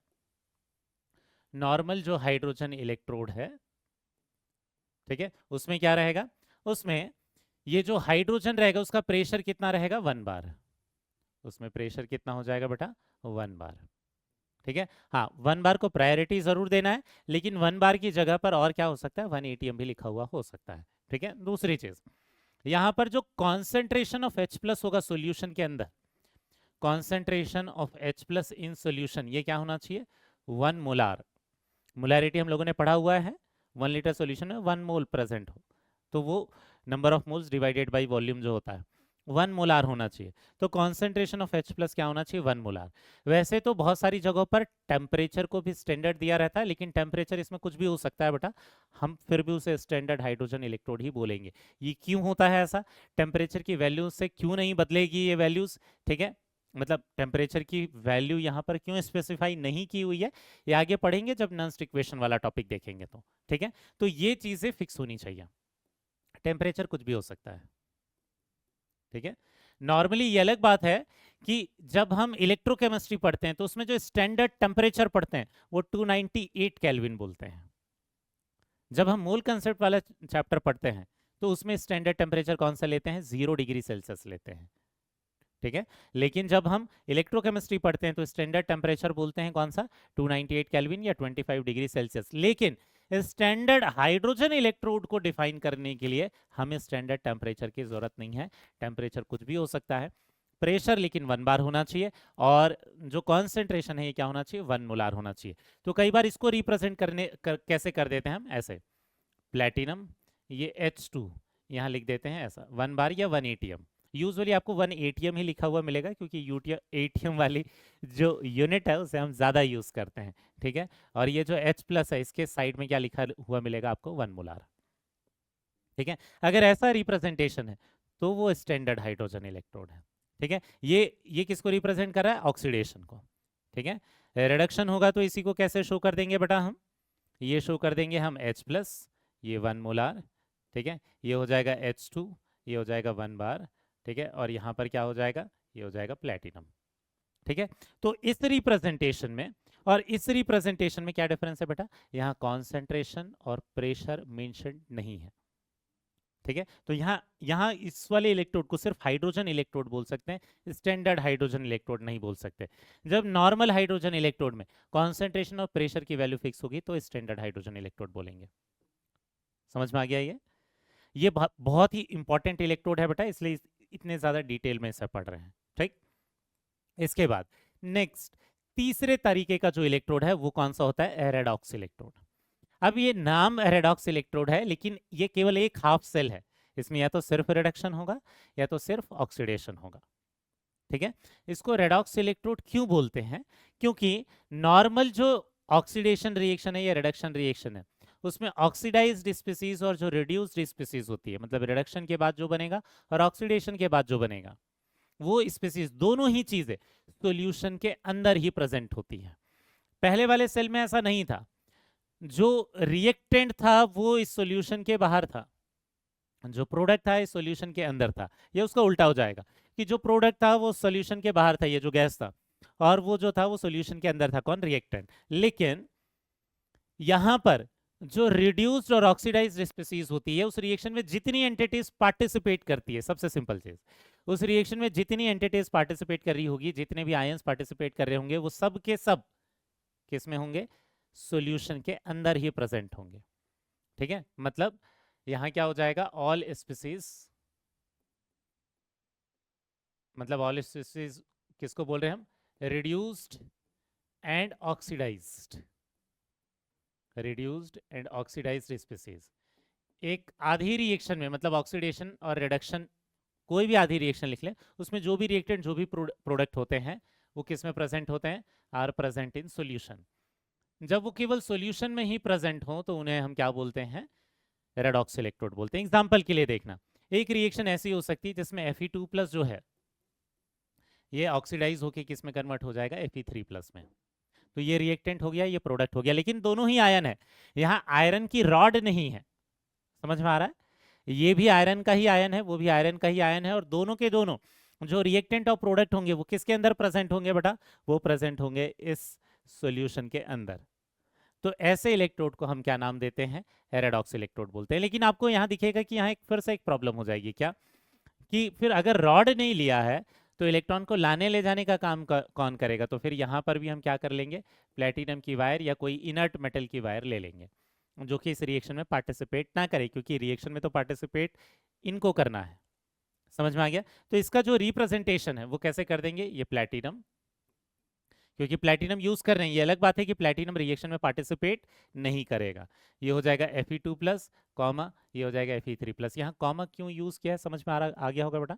नॉर्मल जो हाइड्रोजन इलेक्ट्रोड है, ठीक है, उसमें क्या रहेगा, उसमें ये जो हाइड्रोजन रहेगा उसका प्रेशर कितना रहेगा, 1 बार। उसमें प्रेशर कितना हो जाएगा बेटा, 1 बार। ठीक है, हाँ 1 बार को प्रायोरिटी जरूर देना है, लेकिन 1 बार की जगह पर और क्या हो सकता है, 1 एटीएम भी लिखा हुआ हो सकता है। ठीक है, दूसरी चीज यहां पर जो कॉन्सेंट्रेशन ऑफ H प्लस होगा सोल्यूशन के अंदर, concentration of H plus in solution, ये क्या होना चाहिए, 1 मोलार। मोलारिटी हम लोगों ने पढ़ा हुआ है, 1 लीटर सोल्यूशन में 1 मोल प्रेजेंट हो तो वो number of moles divided by volume जो होता है 1 मोलार होना चाहिए। तो कॉन्सेंट्रेशन ऑफ H प्लस क्या होना चाहिए, 1 मोलार। वैसे तो बहुत सारी जगहों पर टेम्परेचर को भी स्टैंडर्ड दिया रहता है, लेकिन टेम्परेचर इसमें कुछ भी हो सकता है बेटा, हम फिर भी उसे स्टैंडर्ड हाइड्रोजन इलेक्ट्रोड ही बोलेंगे। ये क्यों होता है ऐसा, टेम्परेचर की वैल्यू से क्यों नहीं बदलेगी ये वैल्यूज, ठीक है, मतलब टेम्परेचर की वैल्यू यहाँ पर क्यों स्पेसिफाई नहीं की हुई है, ये आगे पढ़ेंगे जब नॉन इक्वेशन वाला टॉपिक देखेंगे तो। ठीक है, तो ये चीजें फिक्स होनी चाहिए, टेम्परेचर कुछ भी हो सकता है। ठीक है, नॉर्मली ये अलग बात है कि जब हम इलेक्ट्रोकेमिस्ट्री पढ़ते हैं तो उसमें जो स्टैंडर्ड टेम्परेचर पढ़ते हैं वो 298 केल्विन बोलते हैं। जब हम मोल कंसेप्ट वाला चैप्टर पढ़ते हैं तो उसमें स्टैंडर्ड टेम्परेचर कौन सा लेते हैं, 0 डिग्री सेल्सियस लेते हैं। ठीक है, लेकिन जब हम इलेक्ट्रोकेमिस्ट्री पढ़ते हैं तो स्टैंडर्ड टेम्परेचर बोलते हैं कौन सा, 298 केल्विन या 25 डिग्री सेल्सियस। लेकिन स्टैंडर्ड हाइड्रोजन इलेक्ट्रोड को डिफाइन करने के लिए हमें स्टैंडर्ड टेम्परेचर की जरूरत नहीं है, टेम्परेचर कुछ भी हो सकता है, प्रेशर लेकिन 1 बार होना चाहिए, और जो कॉन्सेंट्रेशन है ये क्या होना चाहिए, 1 मोलार होना चाहिए। तो कई बार इसको रिप्रेजेंट कैसे कर देते हैं हम, ऐसे प्लेटिनम ये H2 यहाँ लिख देते हैं ऐसा, 1 बार या 1 एटीएम। यूजुअली आपको 1 एटीएम ही लिखा हुआ मिलेगा, क्योंकि एटीएम वाली जो यूनिट है उसे हम ज़्यादा यूज़ करते हैं। ठीक है, और ये जो H प्लस है इसके साइड में क्या लिखा हुआ मिलेगा आपको, 1 मोलार। ठीक है, अगर ऐसा रिप्रेजेंटेशन है तो वो स्टैंडर्ड हाइड्रोजन इलेक्ट्रोड है। ठीक है, ये किसको रिप्रेजेंट कर रहा है, ऑक्सीडेशन को। ठीक है, रिडक्शन होगा तो इसी को कैसे शो कर देंगे बेटा, हम ये शो कर देंगे हम H प्लस, ये 1 मोलार। ठीक है, ये हो जाएगा H2, ये हो जाएगा 1 बार। ठीक है, और यहाँ पर क्या हो जाएगा, ये हो जाएगा प्लेटिनम। ठीक है, तो इस रिप्रेजेंटेशन में और इस रिप्रेजेंटेशन में क्या डिफरेंस है बेटा, यहाँ कॉन्सेंट्रेशन और प्रेशर मेंशन नहीं है। ठीक है, तो यहाँ इस वाले इलेक्ट्रोड को सिर्फ हाइड्रोजन इलेक्ट्रोड बोल सकते हैं, स्टैंडर्ड हाइड्रोजन इलेक्ट्रोड नहीं बोल सकते। जब नॉर्मल हाइड्रोजन इलेक्ट्रोड में कॉन्सेंट्रेशन और प्रेशर की वैल्यू फिक्स होगी तो स्टैंडर्ड हाइड्रोजन इलेक्ट्रोड बोलेंगे। समझ में आ गया ये बहुत ही इंपॉर्टेंट इलेक्ट्रोड है बेटा, इसलिए इतने ज्यादा डिटेल में इसे पढ़ रहे हैं। ठीक, इसके बाद नेक्स्ट तीसरे तरीके का जो इलेक्ट्रोड है वो कौन सा होता है, रेडॉक्स इलेक्ट्रोड। अब ये नाम रेडॉक्स इलेक्ट्रोड है, लेकिन ये केवल एक हाफ सेल है, इसमें या तो सिर्फ रिडक्शन होगा या तो सिर्फ ऑक्सीडेशन होगा। ठीक है, इसको रेडॉक्स इलेक्ट्रोड क्यों बोलते हैं, क्योंकि नॉर्मल जो ऑक्सीडेशन रिएक्शन है या रिडक्शन रिएक्शन है उसमें ऑक्सीडाइज्ड स्पीसीज और जो रिड्यूस्ड स्पीसीज होती है, मतलब रिडक्शन के बाद जो बनेगा और ऑक्सीडेशन के बाद जो बनेगा, वो स्पीसीज दोनों ही चीजें सॉल्यूशन के अंदर ही प्रेजेंट होती है। पहले वाले सेल में ऐसा नहीं था, जो रिएक्टेंट था वो इस सॉल्यूशन के बाहर था, जो प्रोडक्ट था इस सॉल्यूशन के अंदर था। ये उसका उल्टा हो जाएगा कि जो प्रोडक्ट था वो सॉल्यूशन के बाहर था, ये जो गैस था, और वो जो था वो सॉल्यूशन के अंदर था, कौन, रिएक्टेंट। लेकिन यहां पर जो रिड्यूस्ड और ऑक्सीडाइज्ड स्पीसीज होती है उस रिएक्शन में जितनी एंटिटीज पार्टिसिपेट करती है, सबसे सिंपल चीज, उस रिएक्शन में जितनी एंटिटीज पार्टिसिपेट कर रही होगी, जितने भी आयंस पार्टिसिपेट कर रहे होंगे, वो सब के सब किस में होंगे, सॉल्यूशन के अंदर ही प्रेजेंट होंगे। ठीक है, मतलब यहां क्या हो जाएगा, ऑल स्पीसीज, मतलब ऑल स्पीसीज किसको बोल रहे हैं हम, reduced and oxidised, reduced and oxidised species. एक आधी रिएक्शन में, मतलब ऑक्सीडेशन और रिडक्शन, कोई भी आधी रिएक्शन लिख ले, उसमें जो भी रिएक्टेंट जो भी प्रोडक्ट होते हैं वो किस में प्रेजेंट होते हैं, आर प्रेजेंट इन सॉल्यूशन। जब वो केवल सॉल्यूशन में ही प्रेजेंट हो तो उन्हें हम क्या बोलते हैं, रेडॉक्स इलेक्ट्रोड बोलते हैं। एग्जाम्पल के लिए देखना, एक रिएक्शन ऐसी हो सकती है जिसमें Fe2+ जो है ये ऑक्सीडाइज होके किस में कन्वर्ट हो जाएगा, Fe3+ में। तो ये रिएक्टेंट हो गया, ये प्रोडक्ट हो गया, लेकिन दोनों ही आयन है, यहाँ आयरन की रॉड नहीं है। समझ में आ रहा है? ये भी आयरन का ही आयन है, वो भी आयरन का ही आयन है, और दोनों के दोनों जो रिएक्टेंट और प्रोडक्ट होंगे वो किसके अंदर प्रेजेंट होंगे बेटा, वो प्रेजेंट होंगे इस सॉल्यूशन के अंदर। तो ऐसे इलेक्ट्रोड को हम क्या नाम देते हैं, रेडॉक्स इलेक्ट्रोड बोलते हैं। लेकिन आपको यहाँ दिखेगा कि यहाँ एक फिर से एक प्रॉब्लम हो जाएगी, क्या कि फिर अगर रॉड नहीं लिया है तो इलेक्ट्रॉन को लाने ले जाने का काम कौन करेगा, तो फिर यहाँ पर भी हम क्या कर लेंगे, प्लेटिनम की वायर या कोई इनर्ट मेटल की वायर ले लेंगे जो कि इस रिएक्शन में पार्टिसिपेट ना करे, क्योंकि रिएक्शन में तो पार्टिसिपेट इनको करना है। समझ में आ गया? तो इसका जो रिप्रेजेंटेशन है वो कैसे कर देंगे, ये प्लेटिनम, क्योंकि प्लेटिनम यूज कर रहे हैं, ये अलग बात है कि प्लेटिनम रिएक्शन में पार्टिसिपेट नहीं करेगा। ये हो जाएगा Fe2+, कॉमा ये हो जाएगा Fe3+। यहाँ कॉमा क्यों यूज किया है, समझ में आ गया होगा बेटा,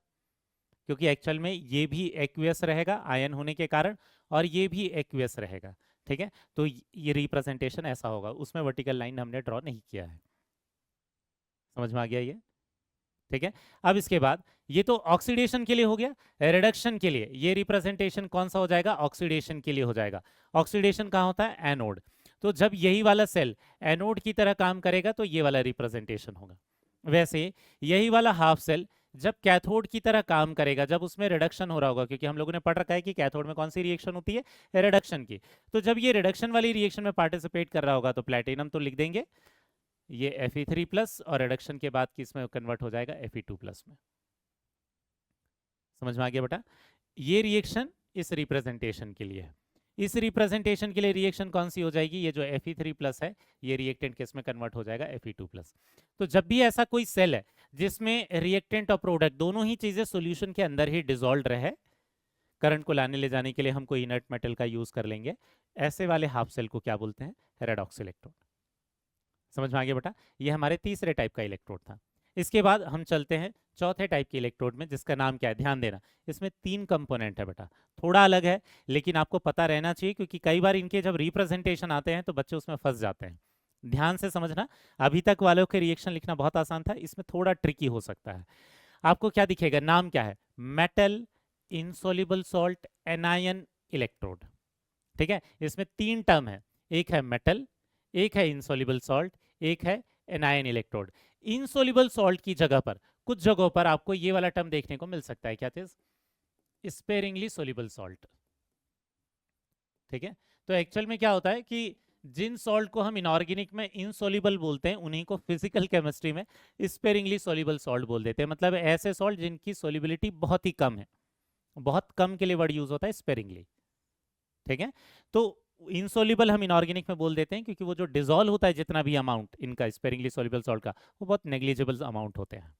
क्योंकि एक्चुअल में ये भी एक्वियस रहेगा आयन होने के कारण, और ये भी एक्वियस रहेगा। ठीक है, तो ये रिप्रेजेंटेशन ऐसा होगा, उसमें वर्टिकल लाइन हमने ड्रॉ नहीं किया है। समझ में आ गया ये? ठीक है, अब इसके बाद ये तो ऑक्सीडेशन के लिए हो गया। रिडक्शन के लिए ये रिप्रेजेंटेशन कौन सा हो जाएगा, ऑक्सीडेशन के लिए हो जाएगा। ऑक्सीडेशन कहाँ होता है, एनोड। तो जब यही वाला सेल एनोड की तरह काम करेगा तो ये वाला रिप्रेजेंटेशन होगा। वैसे यही वाला हाफ सेल जब कैथोड की तरह काम करेगा, जब उसमें रिडक्शन हो रहा होगा, क्योंकि हम लोगों ने पढ़ रखा है कि कैथोड में कौन सी रिएक्शन होती है, रिडक्शन की। तो जब ये रिडक्शन वाली रिएक्शन में पार्टिसिपेट कर रहा होगा तो प्लेटिनम तो लिख देंगे ये Fe3+, और रिडक्शन के बाद किसमें कन्वर्ट हो जाएगा, Fe2+ में। समझ में आ गया बेटा? ये रिएक्शन इस रिप्रेजेंटेशन के लिए है। इस रिप्रेजेंटेशन के लिए रिएक्शन कौन सी हो जाएगी, ये जो Fe3+ है ये रिएक्टेंट किस में कन्वर्ट हो जाएगा, Fe2+। तो जब भी ऐसा कोई सेल है जिसमें रिएक्टेंट और प्रोडक्ट दोनों ही चीजें सॉल्यूशन के अंदर ही डिसॉल्व रहे, करंट को लाने ले जाने के लिए हम कोई इनर्ट मेटल का यूज कर लेंगे, ऐसे वाले हाफ सेल को क्या बोलते हैं, रेडॉक्स इलेक्ट्रोड। समझ में आ गया बेटा? ये हमारे तीसरे टाइप का इलेक्ट्रोड था। इसके बाद हम चलते हैं चौथे टाइप के इलेक्ट्रोड में, जिसका नाम क्या है, ध्यान देना, इसमें 3 कंपोनेंट है बेटा, थोड़ा अलग है लेकिन आपको पता रहना चाहिए, क्योंकि कई बार इनके जब रिप्रेजेंटेशन आते हैं तो बच्चे उसमें फंस जाते हैं। ध्यान से समझना, अभी तक वालों के रिएक्शन लिखना बहुत आसान था, इसमें थोड़ा ट्रिकी हो सकता है। आपको क्या दिखेगा, नाम क्या है, metal insoluble salt anion electrode. ठीक है, इसमें 3 टर्म है, एक है मेटल, एक है इनसॉल्युबल सॉल्ट, एक है एनायन इलेक्ट्रोड। इनसॉल्युबल सॉल्ट की जगह पर कुछ जगहों पर आपको ये वाला टर्म देखने को मिल सकता है, क्या चीज, स्पेरिंगली सोल्युबल सॉल्ट। ठीक है, तो एक्चुअल में क्या होता है कि जिन सॉल्ट को हम इनऑर्गेनिक में इनसॉल्युबल बोलते हैं उन्हीं को फिजिकल केमिस्ट्री में स्पेरिंगली सोल्युबल सॉल्ट बोल देते हैं। मतलब ऐसे सॉल्ट जिनकी सोल्युबिलिटी बहुत ही कम है, बहुत कम के लिए वर्ड यूज होता है स्पेरिंगली। ठीक है, तो इनसॉल्युबल हम इनऑर्गेनिक में बोल देते हैं क्योंकि वो जो डिसॉल्व होता है जितना भी अमाउंट इनका स्पेरिंगली सॉल्युबल सॉल्ट का, वो बहुत नेग्लिजिबल अमाउंट होते हैं।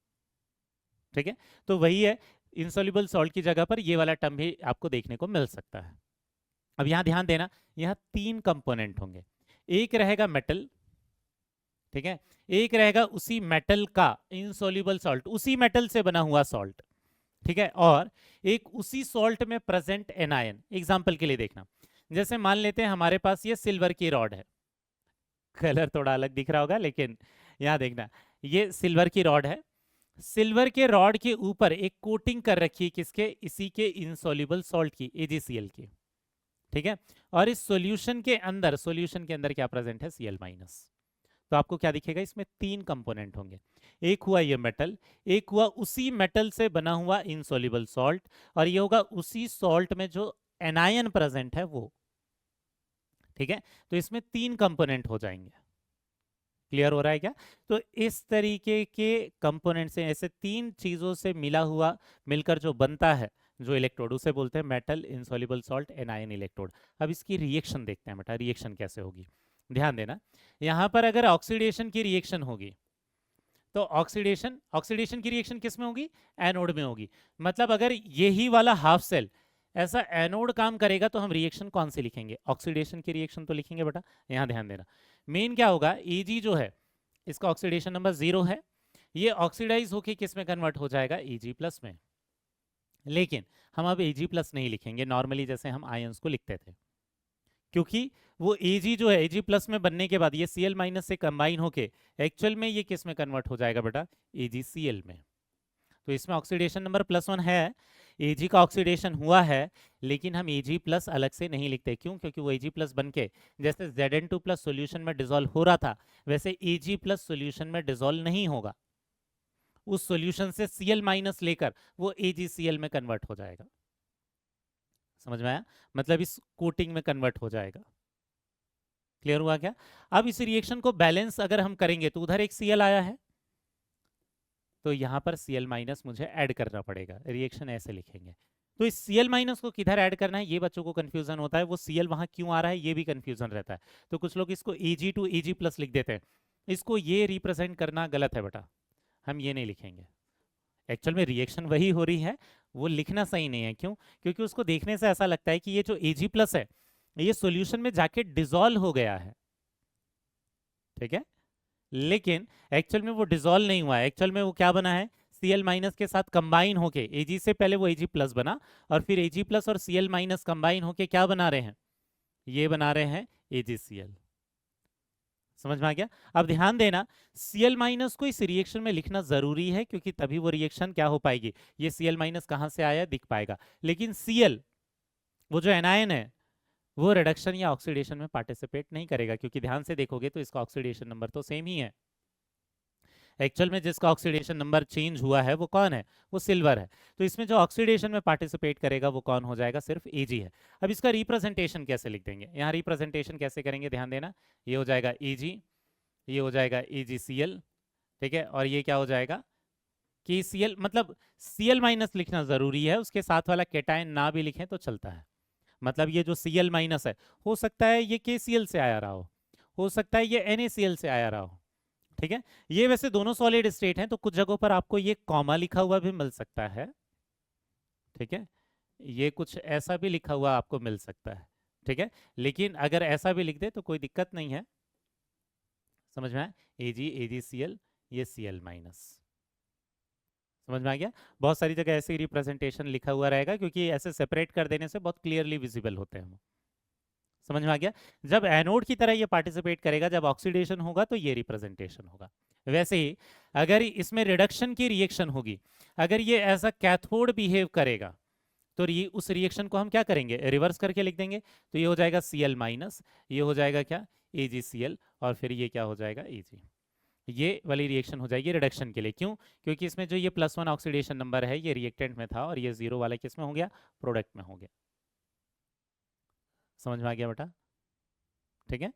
ठीक है, तो वही है, इनसॉल्युबल सॉल्ट की जगह पर ये वाला टर्म भी आपको देखने को मिल सकता है। अब यहाँ ध्यान देना, यहाँ 3 कंपोनेंट होंगे, एक रहेगा मेटल, ठीक है, एक रहेगा उसी मेटल का इनसॉल्युबल सॉल्ट, उसी मेटल से बना हुआ सॉल्ट, ठीक है, और एक उसी सॉल्ट में प्रेजेंट एनायन। एग्जांपल के लिए देखना, जैसे मान लेते हैं हमारे पास ये सिल्वर की रॉड है, कलर थोड़ा अलग दिख रहा होगा लेकिन यहाँ देखना, ये सिल्वर की रॉड है, सिल्वर के रॉड के ऊपर एक कोटिंग कर रखी है किसके, इसी के इनसॉल्युबल सॉल्ट की, AgCl की। ठीक है, और इस सॉल्यूशन के अंदर क्या प्रेजेंट है, Cl-। तो आपको क्या दिखेगा, इसमें 3 कंपोनेंट होंगे, एक हुआ ये मेटल, एक हुआ उसी मेटल से बना हुआ इनसॉल्युबल सॉल्ट, और ये होगा उसी सॉल्ट में जो एनायन प्रेजेंट है वो। ठीक है, तो इसमें 3 कंपोनेंट हो जाएंगे। क्लियर हो रहा है क्या? तो इस तरीके के कंपोनेंट से, ऐसे 3 चीजों से मिलकर जो बनता है जो इलेक्ट्रोड, उसे बोलते हैं metal insoluble salt anion electrode. अब इसकी रिएक्शन देखते हैं बेटा, रिएक्शन कैसे होगी। ध्यान देना, यहां पर अगर ऑक्सीडेशन की रिएक्शन होगी तो ऑक्सीडेशन की रिएक्शन किस में होगी, एनोड में होगी। मतलब अगर यही वाला हाफ सेल ऐसा एनोड काम करेगा तो हम रिएक्शन कौन सी लिखेंगे, ऑक्सीडेशन की रिएक्शन तो लिखेंगे बेटा। यहां ध्यान देना, मेन क्या होगा, Ag जो है इसका ऑक्सीडेशन नंबर 0 है, ये ऑक्सीडाइज होके किस में कन्वर्ट हो जाएगा, Ag+ में। लेकिन हम अब Ag+ नहीं लिखेंगे नॉर्मली जैसे हम आयंस को लिखते थे, क्योंकि वो Ag जो है Ag प्लस में बनने के बाद ये Cl माइनस से कंबाइन होके एक्चुअल में ये किस में कन्वर्ट हो जाएगा बेटा, AgCl में। तो इसमें ऑक्सीडेशन नंबर +1 है, Ag का ऑक्सीडेशन हुआ है, लेकिन हम Ag प्लस अलग से नहीं लिखते। क्यों? क्योंकि वो Ag प्लस बन के जैसे Zn2 प्लस सोल्यूशन में डिजोल्व हो रहा था, वैसे Ag प्लस सोल्यूशन में डिजोल्व नहीं होगा। उस सोल्यूशन से Cl माइनस लेकर वो AgCl में कन्वर्ट हो जाएगा। समझ में आया? मतलब इस कोटिंग में कन्वर्ट हो जाएगा। क्लियर हुआ क्या? अब इस रिएक्शन को बैलेंस अगर हम करेंगे तो उधर एक Cl आया है, तो यहां पर Cl माइनस मुझे ऐड करना पड़ेगा। रिएक्शन ऐसे लिखेंगे। तो इस Cl माइनस को किधर ऐड करना है, ये बच्चों को कंफ्यूजन होता है। वो Cl वहां क्यों आ रहा है, ये भी कंफ्यूजन रहता है। तो कुछ लोग इसको Ag टू Ag प्लस लिख देते हैं। इसको ये रिप्रेजेंट करना गलत है बेटा, हम ये नहीं लिखेंगे। एक्चुअल में रिएक्शन वही हो रही है, वो लिखना सही नहीं है। क्यों? क्योंकि उसको देखने से ऐसा लगता है कि ये जो Ag प्लस है ये सॉल्यूशन में जाके डिसॉल्व हो गया है। ठीक है, लेकिन एक्चुअल में वो डिसॉल्व नहीं हुआ है। एक्चुअल में वो क्या बना है, Cl माइनस के साथ कंबाइन होके, Ag से पहले वो Ag प्लस बना और फिर Ag प्लस और Cl माइनस कंबाइन होके क्या बना रहे हैं, ये बना रहे हैं AgCl। समझ में आ गया? अब ध्यान देना, Cl माइनस को इस रिएक्शन में लिखना जरूरी है, क्योंकि तभी वो रिएक्शन क्या हो पाएगी, ये Cl माइनस कहां से आया दिख पाएगा। लेकिन Cl वो जो एनायन है वो रिडक्शन या ऑक्सीडेशन में पार्टिसिपेट नहीं करेगा, क्योंकि ध्यान से देखोगे तो इसका ऑक्सीडेशन नंबर तो सेम ही है। एक्चुअल में जिसका ऑक्सीडेशन नंबर चेंज हुआ है वो कौन है, वो सिल्वर है। तो इसमें जो ऑक्सीडेशन में पार्टिसिपेट करेगा वो कौन हो जाएगा, सिर्फ Ag है। अब इसका रिप्रेजेंटेशन कैसे लिख देंगे, यहाँ रिप्रेजेंटेशन कैसे करेंगे ध्यान देना। ये हो जाएगा Ag, ये हो जाएगा AgCl, ठीक है, और ये क्या हो जाएगा KCl। मतलब Cl माइनस लिखना जरूरी है, उसके साथ वाला केटायन ना भी लिखें तो चलता है। मतलब ये जो Cl माइनस है, हो सकता है ये KCl से आया रहा हो सकता है ये NaCl से आया रहा हो। ठीक है, ये वैसे दोनों सॉलिड स्टेट हैं, तो कुछ जगहों पर आपको ये कॉमा लिखा हुआ भी मिल सकता है। ठीक है, ये कुछ ऐसा भी लिखा हुआ आपको मिल सकता है। ठीक है, लेकिन अगर ऐसा भी लिख दे तो कोई दिक्कत नहीं है। समझ में आया? Ag AgCl, ये Cl माइनस। समझ में आ गया? बहुत सारी जगह ऐसे ही रिप्रेजेंटेशन लिखा हुआ रहेगा, क्योंकि ऐसे सेपरेट कर देने से बहुत क्लियरली विजिबल होते हैं। समझ में आ गया? जब एनोड की तरह ये पार्टिसिपेट करेगा, जब ऑक्सीडेशन होगा तो ये रिप्रेजेंटेशन होगा। वैसे ही अगर इसमें रिडक्शन की रिएक्शन होगी, अगर ये ऐसा कैथोड बिहेव करेगा, तो उस रिएक्शन को हम क्या करेंगे, रिवर्स करके लिख देंगे। तो ये हो जाएगा Cl माइनस, ये हो जाएगा क्या, AgCl, और फिर ये क्या हो जाएगा, Ag। ये वाली रिएक्शन हो जाएगी रिडक्शन के लिए। क्यों? क्योंकि इसमें जो ये +1 ऑक्सीडेशन नंबर है ये रिएक्टेंट में था, और ये 0 वाला किस में हो गया, प्रोडक्ट में हो गया। समझ में आ गया बेटा? ठीक है,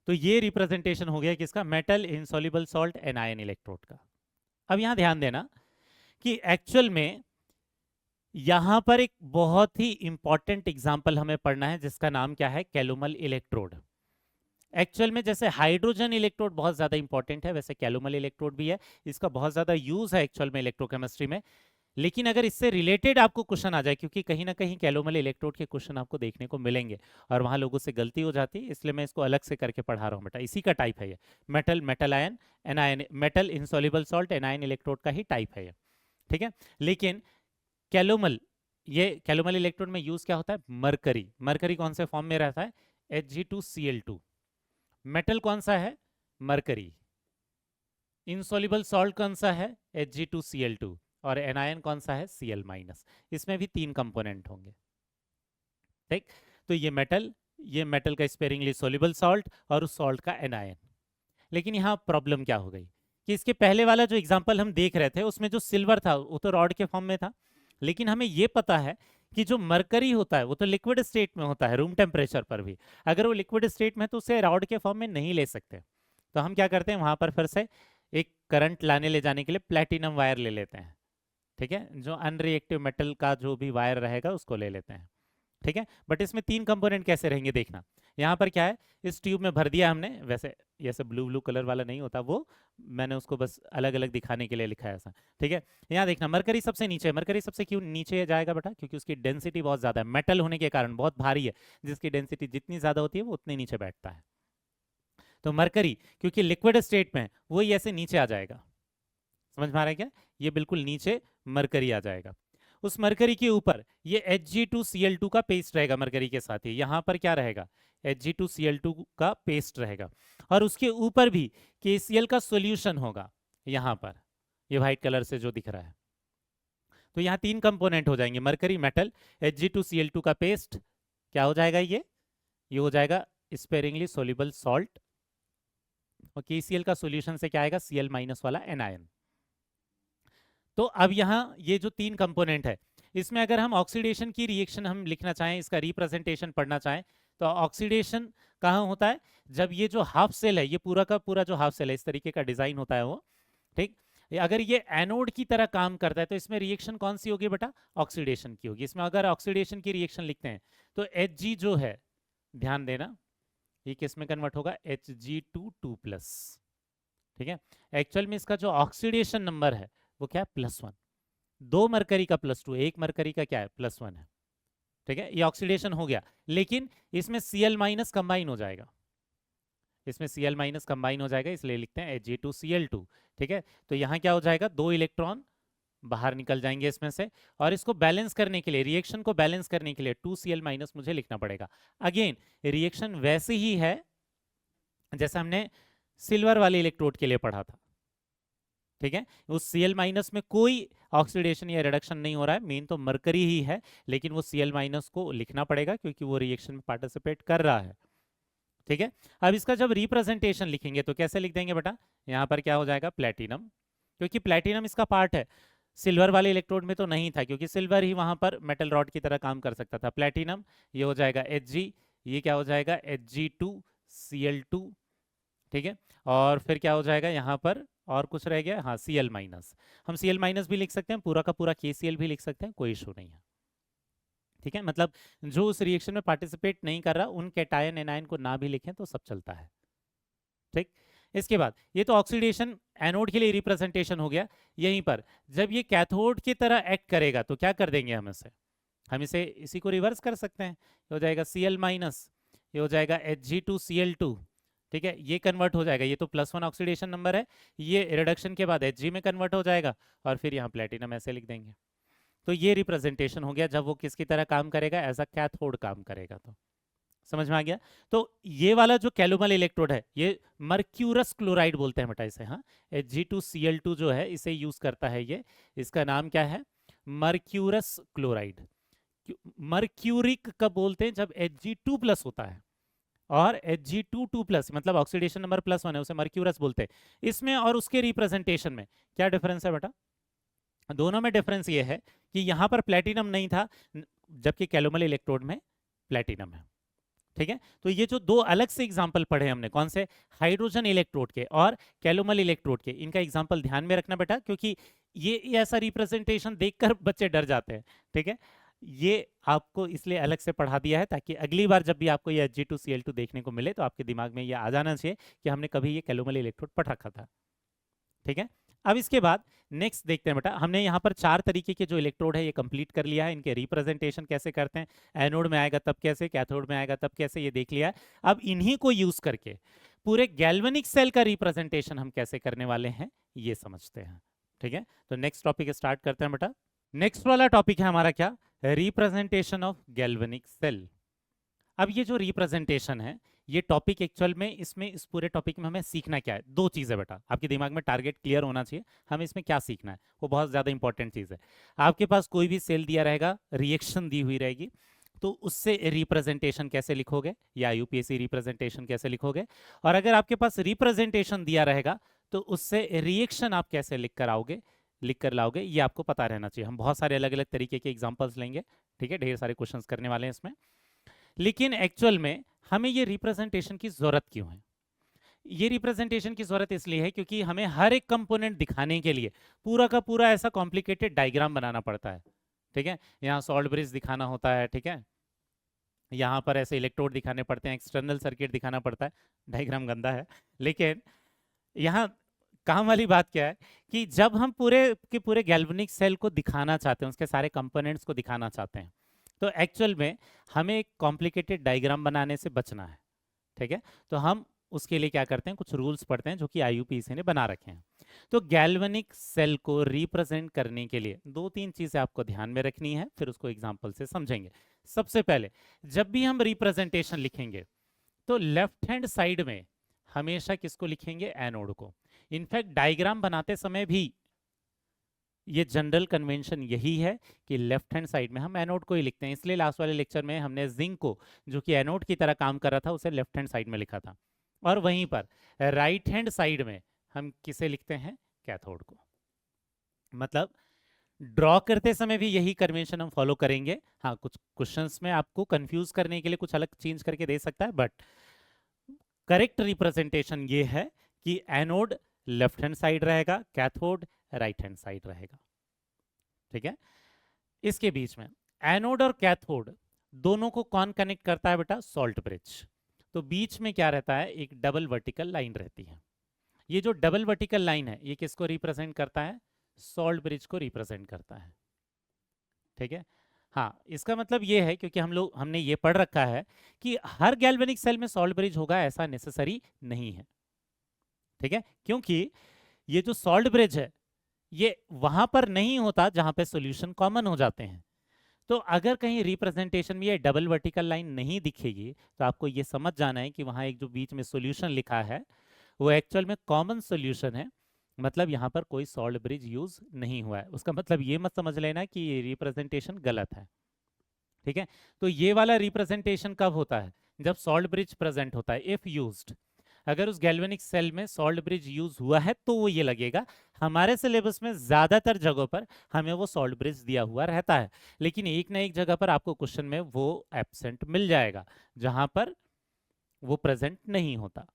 तो ये रिप्रेजेंटेशन हो गया किसका, metal insoluble salt anion electrode का। अब यहां ध्यान देना कि एक्चुअल में यहां पर एक बहुत ही इंपॉर्टेंट एग्जांपल हमें पढ़ना है, जिसका नाम क्या है, कैलोमल इलेक्ट्रोड। एक्चुअल में जैसे हाइड्रोजन इलेक्ट्रोड बहुत ज्यादा इंपॉर्टेंट है, वैसे कैलोमल इलेक्ट्रोड भी है। इसका बहुत ज्यादा यूज है एक्चुअल में इलेक्ट्रोकेमिस्ट्री में। लेकिन अगर इससे रिलेटेड आपको क्वेश्चन आ जाए, क्योंकि कहीं ना कहीं कैलोमल इलेक्ट्रोड के क्वेश्चन आपको देखने को मिलेंगे और वहां लोगों से गलती हो जाती है, इसलिए मैं इसको अलग से करके पढ़ा रहा हूँ बेटा। इसी का टाइप है ये, metal metal ion anion, metal insoluble salt anion electrode का ही टाइप है ये। ठीक है, लेकिन कैलोमल, ये कैलोमल इलेक्ट्रोड में यूज क्या होता है, मरकरी। मरकरी कौन से फॉर्म में रहता है, Hg2Cl2। मेटल कौन सा है, मरकरी। इनसॉल्युबल सॉल्ट कौन सा है, Hg2Cl2। और एनायन कौन सा है, Cl माइनस। इसमें भी 3 कंपोनेंट होंगे। ठीक, तो ये मेटल का स्पेरिंगली सॉल्युबल सॉल्ट और उस सॉल्ट का एनायन। लेकिन यहाँ प्रॉब्लम क्या हो गई कि इसके पहले वाला जो एग्जांपल हम देख रहे थे उसमें जो सिल्वर था वो तो रॉड के फॉर्म में था, लेकिन हमें ये पता है कि जो मरकरी होता है वो तो लिक्विड स्टेट में होता है, रूम टेम्परेचर पर भी। अगर वो लिक्विड स्टेट में तो उसे रॉड के फॉर्म में नहीं ले सकते, तो हम क्या करते हैं, वहां पर फिर से एक करंट लाने ले जाने के लिए प्लेटिनम वायर ले लेते हैं। ठीक है, जो अनरिएक्टिव मेटल का जो भी वायर रहेगा उसको ले लेते हैं। ठीक है, बट इसमें 3 कंपोनेंट कैसे रहेंगे देखना। यहाँ पर क्या है, इस ट्यूब में भर दिया हमने, वैसे ऐसे ब्लू ब्लू कलर वाला नहीं होता वो, मैंने उसको बस अलग अलग दिखाने के लिए लिखा है ऐसा। ठीक है, यहाँ देखना मरकरी सबसे नीचे। मरकरी सबसे क्यों नीचे जाएगा बेटा, क्योंकि उसकी डेंसिटी बहुत ज्यादा है, मेटल होने के कारण बहुत भारी है, जिसकी डेंसिटी जितनी ज्यादा होती है वो उतने नीचे बैठता है। तो मरकरी क्योंकि लिक्विड स्टेट में वो ही ऐसे नीचे आ जाएगा। समझ में आ रहा है क्या, ये बिल्कुल नीचे मरकरी आ जाएगा। उस मरकरी के ऊपर ये Hg2Cl2 का पेस्ट रहेगा मरकरी के साथ ही। यहाँ पर क्या रहेगा, Hg2Cl2 का पेस्ट रहेगा और उसके ऊपर भी KCl का सॉल्यूशन होगा यहाँ पर, ये व्हाइट कलर से जो दिख रहा है। तो यहाँ 3 कंपोनेंट हो जाएंगे, मरकरी मेटल, Hg2Cl2 का पेस्ट, क्या हो जाएगा ये हो जाएगा स्पेरिंगली सोल्यूबल सॉल्ट, और KCl का सॉल्यूशन से क्या आएगा, Cl माइनस वाला एनायन। तो अब यहाँ ये जो 3 कंपोनेंट है, इसमें अगर हम ऑक्सीडेशन की रिएक्शन हम लिखना चाहें, इसका रिप्रेजेंटेशन पढ़ना चाहें, तो ऑक्सीडेशन कहाँ होता है, जब ये जो हाफ सेल है, ये पूरा का पूरा जो हाफ सेल है, इस तरीके का डिजाइन होता है वो, ठीक, अगर ये एनोड की तरह काम करता है तो इसमें रिएक्शन कौन सी होगी बेटा, ऑक्सीडेशन की होगी। इसमें अगर ऑक्सीडेशन की रिएक्शन लिखते हैं तो Hg जो है, ध्यान देना, ये किस में कन्वर्ट होगा, Hg2 प्लस, ठीक है। एक्चुअल में इसका जो ऑक्सीडेशन नंबर है वो क्या है, +1, 2 मरकरी का +2, 1 मरकरी का क्या है, +1 है, ठीक है। ये ऑक्सीडेशन हो गया, लेकिन इसमें Cl माइनस कंबाइन हो जाएगा, इसमें Cl माइनस कंबाइन हो जाएगा, इसलिए लिखते हैं Hg2Cl2, ठीक है। तो यहाँ क्या हो जाएगा, 2 इलेक्ट्रॉन बाहर निकल जाएंगे इसमें से, और इसको बैलेंस करने के लिए, रिएक्शन को बैलेंस करने के लिए 2Cl माइनस मुझे लिखना पड़ेगा। अगेन रिएक्शन वैसे ही है जैसे हमने सिल्वर वाले इलेक्ट्रोड के लिए पढ़ा था, ठीक है। उस Cl माइनस में कोई ऑक्सीडेशन या रिडक्शन नहीं हो रहा है, मेन तो मरकरी ही है, लेकिन वो Cl माइनस को लिखना पड़ेगा क्योंकि वो रिएक्शन में पार्टिसिपेट कर रहा है, ठीक है। अब इसका जब रिप्रेजेंटेशन लिखेंगे तो कैसे लिख देंगे बेटा, यहाँ पर क्या हो जाएगा, प्लेटिनम, क्योंकि प्लेटिनम इसका पार्ट है, सिल्वर वाले इलेक्ट्रोड में तो नहीं था क्योंकि सिल्वर ही वहां पर मेटल रॉड की तरह काम कर सकता था। प्लेटिनम, ये हो जाएगा Hg, ये क्या हो जाएगा, Hg2Cl2, ठीक है। और फिर क्या हो जाएगा यहाँ पर, और कुछ रह गया, हाँ Cl माइनस, हम Cl माइनस भी लिख सकते हैं, पूरा का पूरा KCl भी लिख सकते हैं, कोई इशू नहीं है, ठीक है। मतलब जो उस रिएक्शन में पार्टिसिपेट नहीं कर रहा, उन कैटायन एनायन को ना भी लिखें तो सब चलता है, ठीक। इसके बाद ये तो ऑक्सीडेशन एनोड के लिए रिप्रेजेंटेशन हो गया। यहीं पर जब ये कैथोड की तरह एक्ट करेगा तो क्या कर देंगे हम इसे इसी को रिवर्स कर सकते हैं, ये हो जाएगा Cl माइनस, ये हो जाएगा Hg2Cl2, ठीक है। ये कन्वर्ट हो जाएगा, ये तो +1 ऑक्सीडेशन नंबर है, ये रिडक्शन के बाद Hg में कन्वर्ट हो जाएगा, और फिर यहाँ प्लेटिनम ऐसे लिख देंगे। तो ये रिप्रेजेंटेशन हो गया, जब वो किसकी तरह काम करेगा, एज अ कैथोड काम करेगा। तो समझ में आ गया। तो ये वाला जो कैलुमल इलेक्ट्रोड है, ये मर्क्यूरस क्लोराइड बोलते हैं बेटा इसे, हाँ, Hg2Cl2 जो है इसे यूज करता है ये, इसका नाम क्या है, मर्क्यूरस क्लोराइड। मर्क्यूरिक कब बोलते हैं, जब Hg2+ होता है, और Hg2 मतलब ऑक्सीडेशन नंबर +1 है, उसे मर्क्यूरस बोलते हैं। इसमें और उसके रिप्रेजेंटेशन में क्या डिफरेंस है बेटा, दोनों में डिफरेंस ये है कि यहाँ पर प्लेटिनम नहीं था, जबकि कैलुमल इलेक्ट्रोड में प्लेटिनम है, ठीक है। तो ये जो 2 अलग से एग्जांपल पढ़े हमने, कौन से, हाइड्रोजन इलेक्ट्रोड के और कैलुमल इलेक्ट्रोड के, इनका एग्जांपल ध्यान में रखना बेटा, क्योंकि ये ऐसा रिप्रेजेंटेशन देखकर बच्चे डर जाते हैं, ठीक है। ये आपको इसलिए अलग से पढ़ा दिया है ताकि अगली बार जब भी आपको ये Hg2Cl2 देखने को मिले तो आपके दिमाग में ये आ जाना चाहिए कि हमने कभी ये कैलुमल इलेक्ट्रोड पढ़ रखा था, ठीक है। अब इसके बाद नेक्स्ट देखते हैं बेटा, हमने यहाँ पर 4 तरीके के जो इलेक्ट्रोड है ये कंप्लीट कर लिया है, इनके रिप्रेजेंटेशन कैसे करते हैं, एनोड में आएगा तब कैसे, कैथोड में आएगा तब कैसे, ये देख लिया है। अब इन्हीं को यूज करके पूरे गैल्वेनिक सेल का रिप्रेजेंटेशन हम कैसे करने वाले हैं ये समझते हैं, ठीक है। तो नेक्स्ट टॉपिक स्टार्ट करते हैं बेटा। नेक्स्ट वाला टॉपिक है हमारा क्या, रिप्रेजेंटेशन ऑफ गैल्वेनिक सेल। अब ये जो रिप्रेजेंटेशन है, ये टॉपिक एक्चुअल में, इसमें इस पूरे टॉपिक में हमें सीखना क्या है, 2 चीज़ें बेटा, आपके दिमाग में टारगेट क्लियर होना चाहिए, हमें इसमें क्या सीखना है, वो बहुत ज़्यादा इंपॉर्टेंट चीज़ है। आपके पास कोई भी सेल दिया रहेगा, रिएक्शन दी हुई रहेगी, तो उससे रिप्रेजेंटेशन कैसे लिखोगे, या यूपीएससी रिप्रेजेंटेशन कैसे लिखोगे, और अगर आपके पास रिप्रेजेंटेशन दिया रहेगा तो उससे रिएक्शन आप कैसे लिख कर लाओगे, ये आपको पता रहना चाहिए। हम बहुत सारे अलग अलग तरीके के एग्जाम्पल्स लेंगे, ठीक है, ढेर सारे क्वेश्चंस करने वाले हैं इसमें, लेकिन एक्चुअल में हमें ये रिप्रेजेंटेशन की जरूरत क्यों है, ये रिप्रेजेंटेशन की जरूरत इसलिए है क्योंकि हमें हर एक कंपोनेंट दिखाने के लिए पूरा का पूरा ऐसा कॉम्प्लिकेटेड डायग्राम बनाना पड़ता है, ठीक है। यहाँ सॉल्ट ब्रिज दिखाना होता है, ठीक है, यहाँ पर ऐसे इलेक्ट्रोड दिखाने पड़ते हैं, एक्सटर्नल सर्किट दिखाना पड़ता है, डायग्राम गंदा है, लेकिन यहाँ काम वाली बात क्या है कि जब हम पूरे के पूरे गैल्वेनिक सेल को दिखाना चाहते हैं, उसके सारे कंपोनेंट्स को दिखाना चाहते हैं, तो एक्चुअल में हमें एक कॉम्प्लिकेटेड डायग्राम बनाने से बचना है, ठीक है। तो हम उसके लिए क्या करते हैं, कुछ रूल्स पढ़ते हैं जो कि IUPAC ने बना रखे हैं। तो गैल्वेनिक सेल को रिप्रेजेंट करने के लिए 2-3 चीजें आपको ध्यान में रखनी है, फिर उसको एग्जांपल से समझेंगे। सबसे पहले जब भी हम रिप्रेजेंटेशन लिखेंगे तो लेफ्ट हैंड साइड में हमेशा किसको लिखेंगे? एनोड को। इनफैक्ट डायग्राम बनाते समय भी ये जनरल कन्वेंशन यही है कि लेफ्ट हैंड साइड में हम एनोड को ही लिखते हैं। इसलिए लास्ट वाले लेक्चर में हमने जिंक को, जो कि एनोड की तरह काम कर रहा था, उसे लेफ्ट हैंड साइड में लिखा था। और वहीं पर राइट हैंड साइड में हम किसे लिखते हैं? कैथोड को। मतलब ड्रॉ करते समय भी यही कन्वेंशन हम फॉलो करेंगे। हाँ, कुछ क्वेश्चंस में आपको कंफ्यूज करने के लिए कुछ अलग चेंज करके दे सकता है, बट करेक्ट रिप्रेजेंटेशन ये है कि एनोड लेफ्ट हैंड साइड रहेगा, कैथोड राइट हैंड साइड रहेगा। ठीक है। इसके बीच में एनोड और कैथोड दोनों को कौन कनेक्ट करता है बेटा? Salt bridge. तो बीच में क्या रहता है? एक डबल वर्टिकल लाइन रहती है। ये जो डबल वर्टिकल लाइन है, ये किसको रिप्रेजेंट करता है? सॉल्ट ब्रिज को रिप्रेजेंट करता है। ठीक है। हाँ, इसका मतलब ये है, क्योंकि हमने ये पढ़ रखा है कि हर गैल्वेनिक सेल में सॉल्ट ब्रिज होगा, ऐसा नेसेसरी नहीं है। ठीक है। क्योंकि ये जो सॉल्ट ब्रिज है, ये वहां पर नहीं होता जहां पे सॉल्यूशन कॉमन हो जाते हैं। तो अगर कहीं रिप्रेजेंटेशन में ये डबल वर्टिकल लाइन नहीं दिखेगी, तो आपको ये समझ जाना है कि वहां एक जो बीच में सॉल्यूशन लिखा है वो एक्चुअल में कॉमन सॉल्यूशन है। मतलब यहाँ पर कोई सॉल्ट ब्रिज यूज नहीं हुआ है। उसका मतलब ये मत समझ लेना कि ये रिप्रेजेंटेशन गलत है। ठीक है। तो ये वाला रिप्रेजेंटेशन कब होता है? जब सॉल्ट ब्रिज प्रेजेंट होता है, इफ यूज्ड। अगर उस गैल्वेनिक सेल में सॉल्ट ब्रिज यूज हुआ है तो वो ये लगेगा। हमारे सिलेबस में ज्यादातर जगहों पर हमें वो सॉल्ट ब्रिज दिया हुआ रहता है, लेकिन एक ना एक जगह पर आपको क्वेश्चन में वो एब्सेंट मिल जाएगा जहां पर वो प्रेजेंट नहीं होता।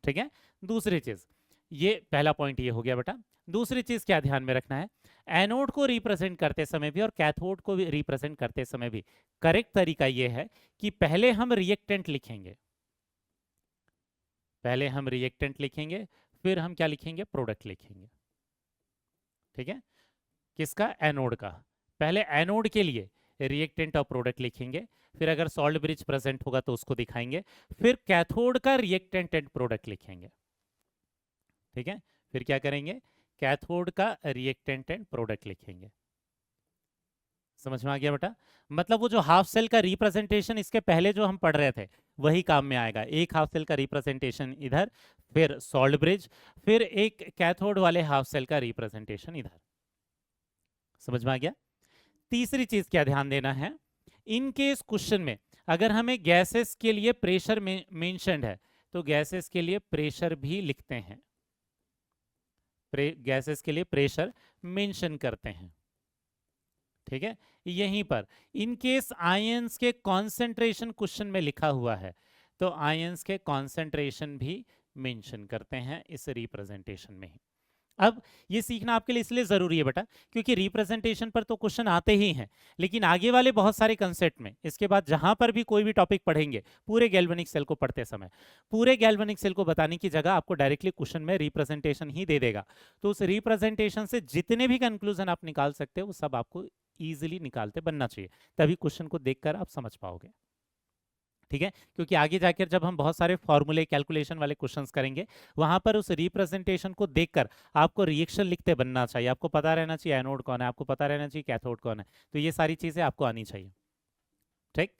ठीक है। दूसरी चीज, ये पहला पॉइंट ये हो गया बेटा। दूसरी चीज क्या ध्यान में रखना है? एनोड को रिप्रेजेंट करते समय भी और कैथोड को भी रिप्रेजेंट करते समय भी करेक्ट तरीका ये है कि पहले हम रिएक्टेंट लिखेंगे। पहले हम रिएक्टेंट लिखेंगे, फिर हम क्या लिखेंगे? प्रोडक्ट लिखेंगे। ठीक है। किसका? एनोड का। पहले एनोड के लिए रिएक्टेंट और प्रोडक्ट लिखेंगे, फिर अगर सॉल्ट ब्रिज प्रेजेंट होगा तो उसको दिखाएंगे, फिर कैथोड का रिएक्टेंट एंड प्रोडक्ट लिखेंगे। ठीक है। फिर क्या करेंगे? कैथोड का रिएक्टेंट एंड प्रोडक्ट लिखेंगे। समझ में आ गया बेटा? मतलब वो जो हाफ सेल का रिप्रेजेंटेशन इसके पहले जो हम पढ़ रहे थे वही काम में आएगा। एक हाफ सेल का रिप्रेजेंटेशन इधर, फिर सॉल्ट ब्रिज, फिर एक कैथोड वाले हाफ सेल का रिप्रेजेंटेशन इधर। समझ में आ गया? तीसरी चीज क्या ध्यान देना है? इन केस क्वेश्चन में अगर हमें गैसेस के लिए प्रेशर मेंशन्ड है तो गैसेस के लिए प्रेशर भी लिखते हैं। गैसेस के लिए प्रेशर मेंशन करते हैं। ठीक है। यहीं पर इन केस आयंस के कॉन्सेंट्रेशन क्वेश्चन में लिखा हुआ है तो आयंस के कॉन्सेंट्रेशन भी मेंशन करते हैं इस रिप्रेजेंटेशन में ही। अब ये सीखना आपके लिए इसलिए जरूरी है बेटा क्योंकि रिप्रेजेंटेशन पर तो क्वेश्चन आते ही हैं, लेकिन आगे वाले बहुत सारे कंसेप्ट में इसके बाद जहां पर भी कोई भी टॉपिक पढ़ेंगे, पूरे गैल्वेनिक सेल को पढ़ते समय पूरे गैल्वेनिक सेल को बताने की जगह आपको डायरेक्टली क्वेश्चन में रिप्रेजेंटेशन ही दे देगा। तो उस रिप्रेजेंटेशन से जितने भी कंक्लूजन आप निकाल सकते हो वो सब आपको ईजिली निकालते बनना चाहिए, तभी क्वेश्चन को देखकर आप समझ पाओगे। ठीक है। क्योंकि आगे जाकर जब हम बहुत सारे फॉर्मूले कैलकुलेशन वाले क्वेश्चंस करेंगे वहां पर उस रिप्रेजेंटेशन को देखकर आपको रिएक्शन लिखते बनना चाहिए। आपको पता रहना चाहिए एनोड कौन है, आपको पता रहना चाहिए कैथोड कौन है, तो ये सारी चीजें आपको आनी चाहिए। ठीक।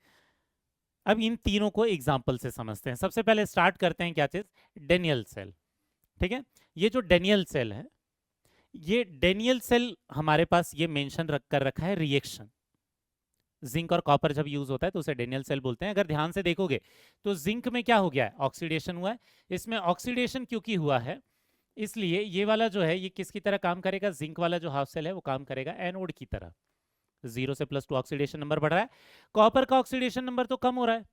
अब इन तीनों को एग्जाम्पल से समझते हैं। सबसे पहले स्टार्ट करते हैं क्या चीज? Daniell cell. ठीक है। ये जो डेनियल सेल है, ये डेनियल सेल हमारे पास ये मेंशन कर रखा है रिएक्शन। जिंक और कॉपर जब यूज होता है तो उसे डेनियल सेल बोलते हैं। अगर ध्यान से देखोगे तो जिंक में क्या हो गया है? ऑक्सीडेशन हुआ है। इसमें ऑक्सीडेशन क्योंकि हुआ है इसलिए ये वाला जो है ये किसकी तरह काम करेगा? जिंक वाला जो हाफ सेल है वो काम करेगा एनोड की तरह। 0 से +2 ऑक्सीडेशन नंबर बढ़ रहा है। कॉपर का ऑक्सीडेशन नंबर तो कम हो रहा है।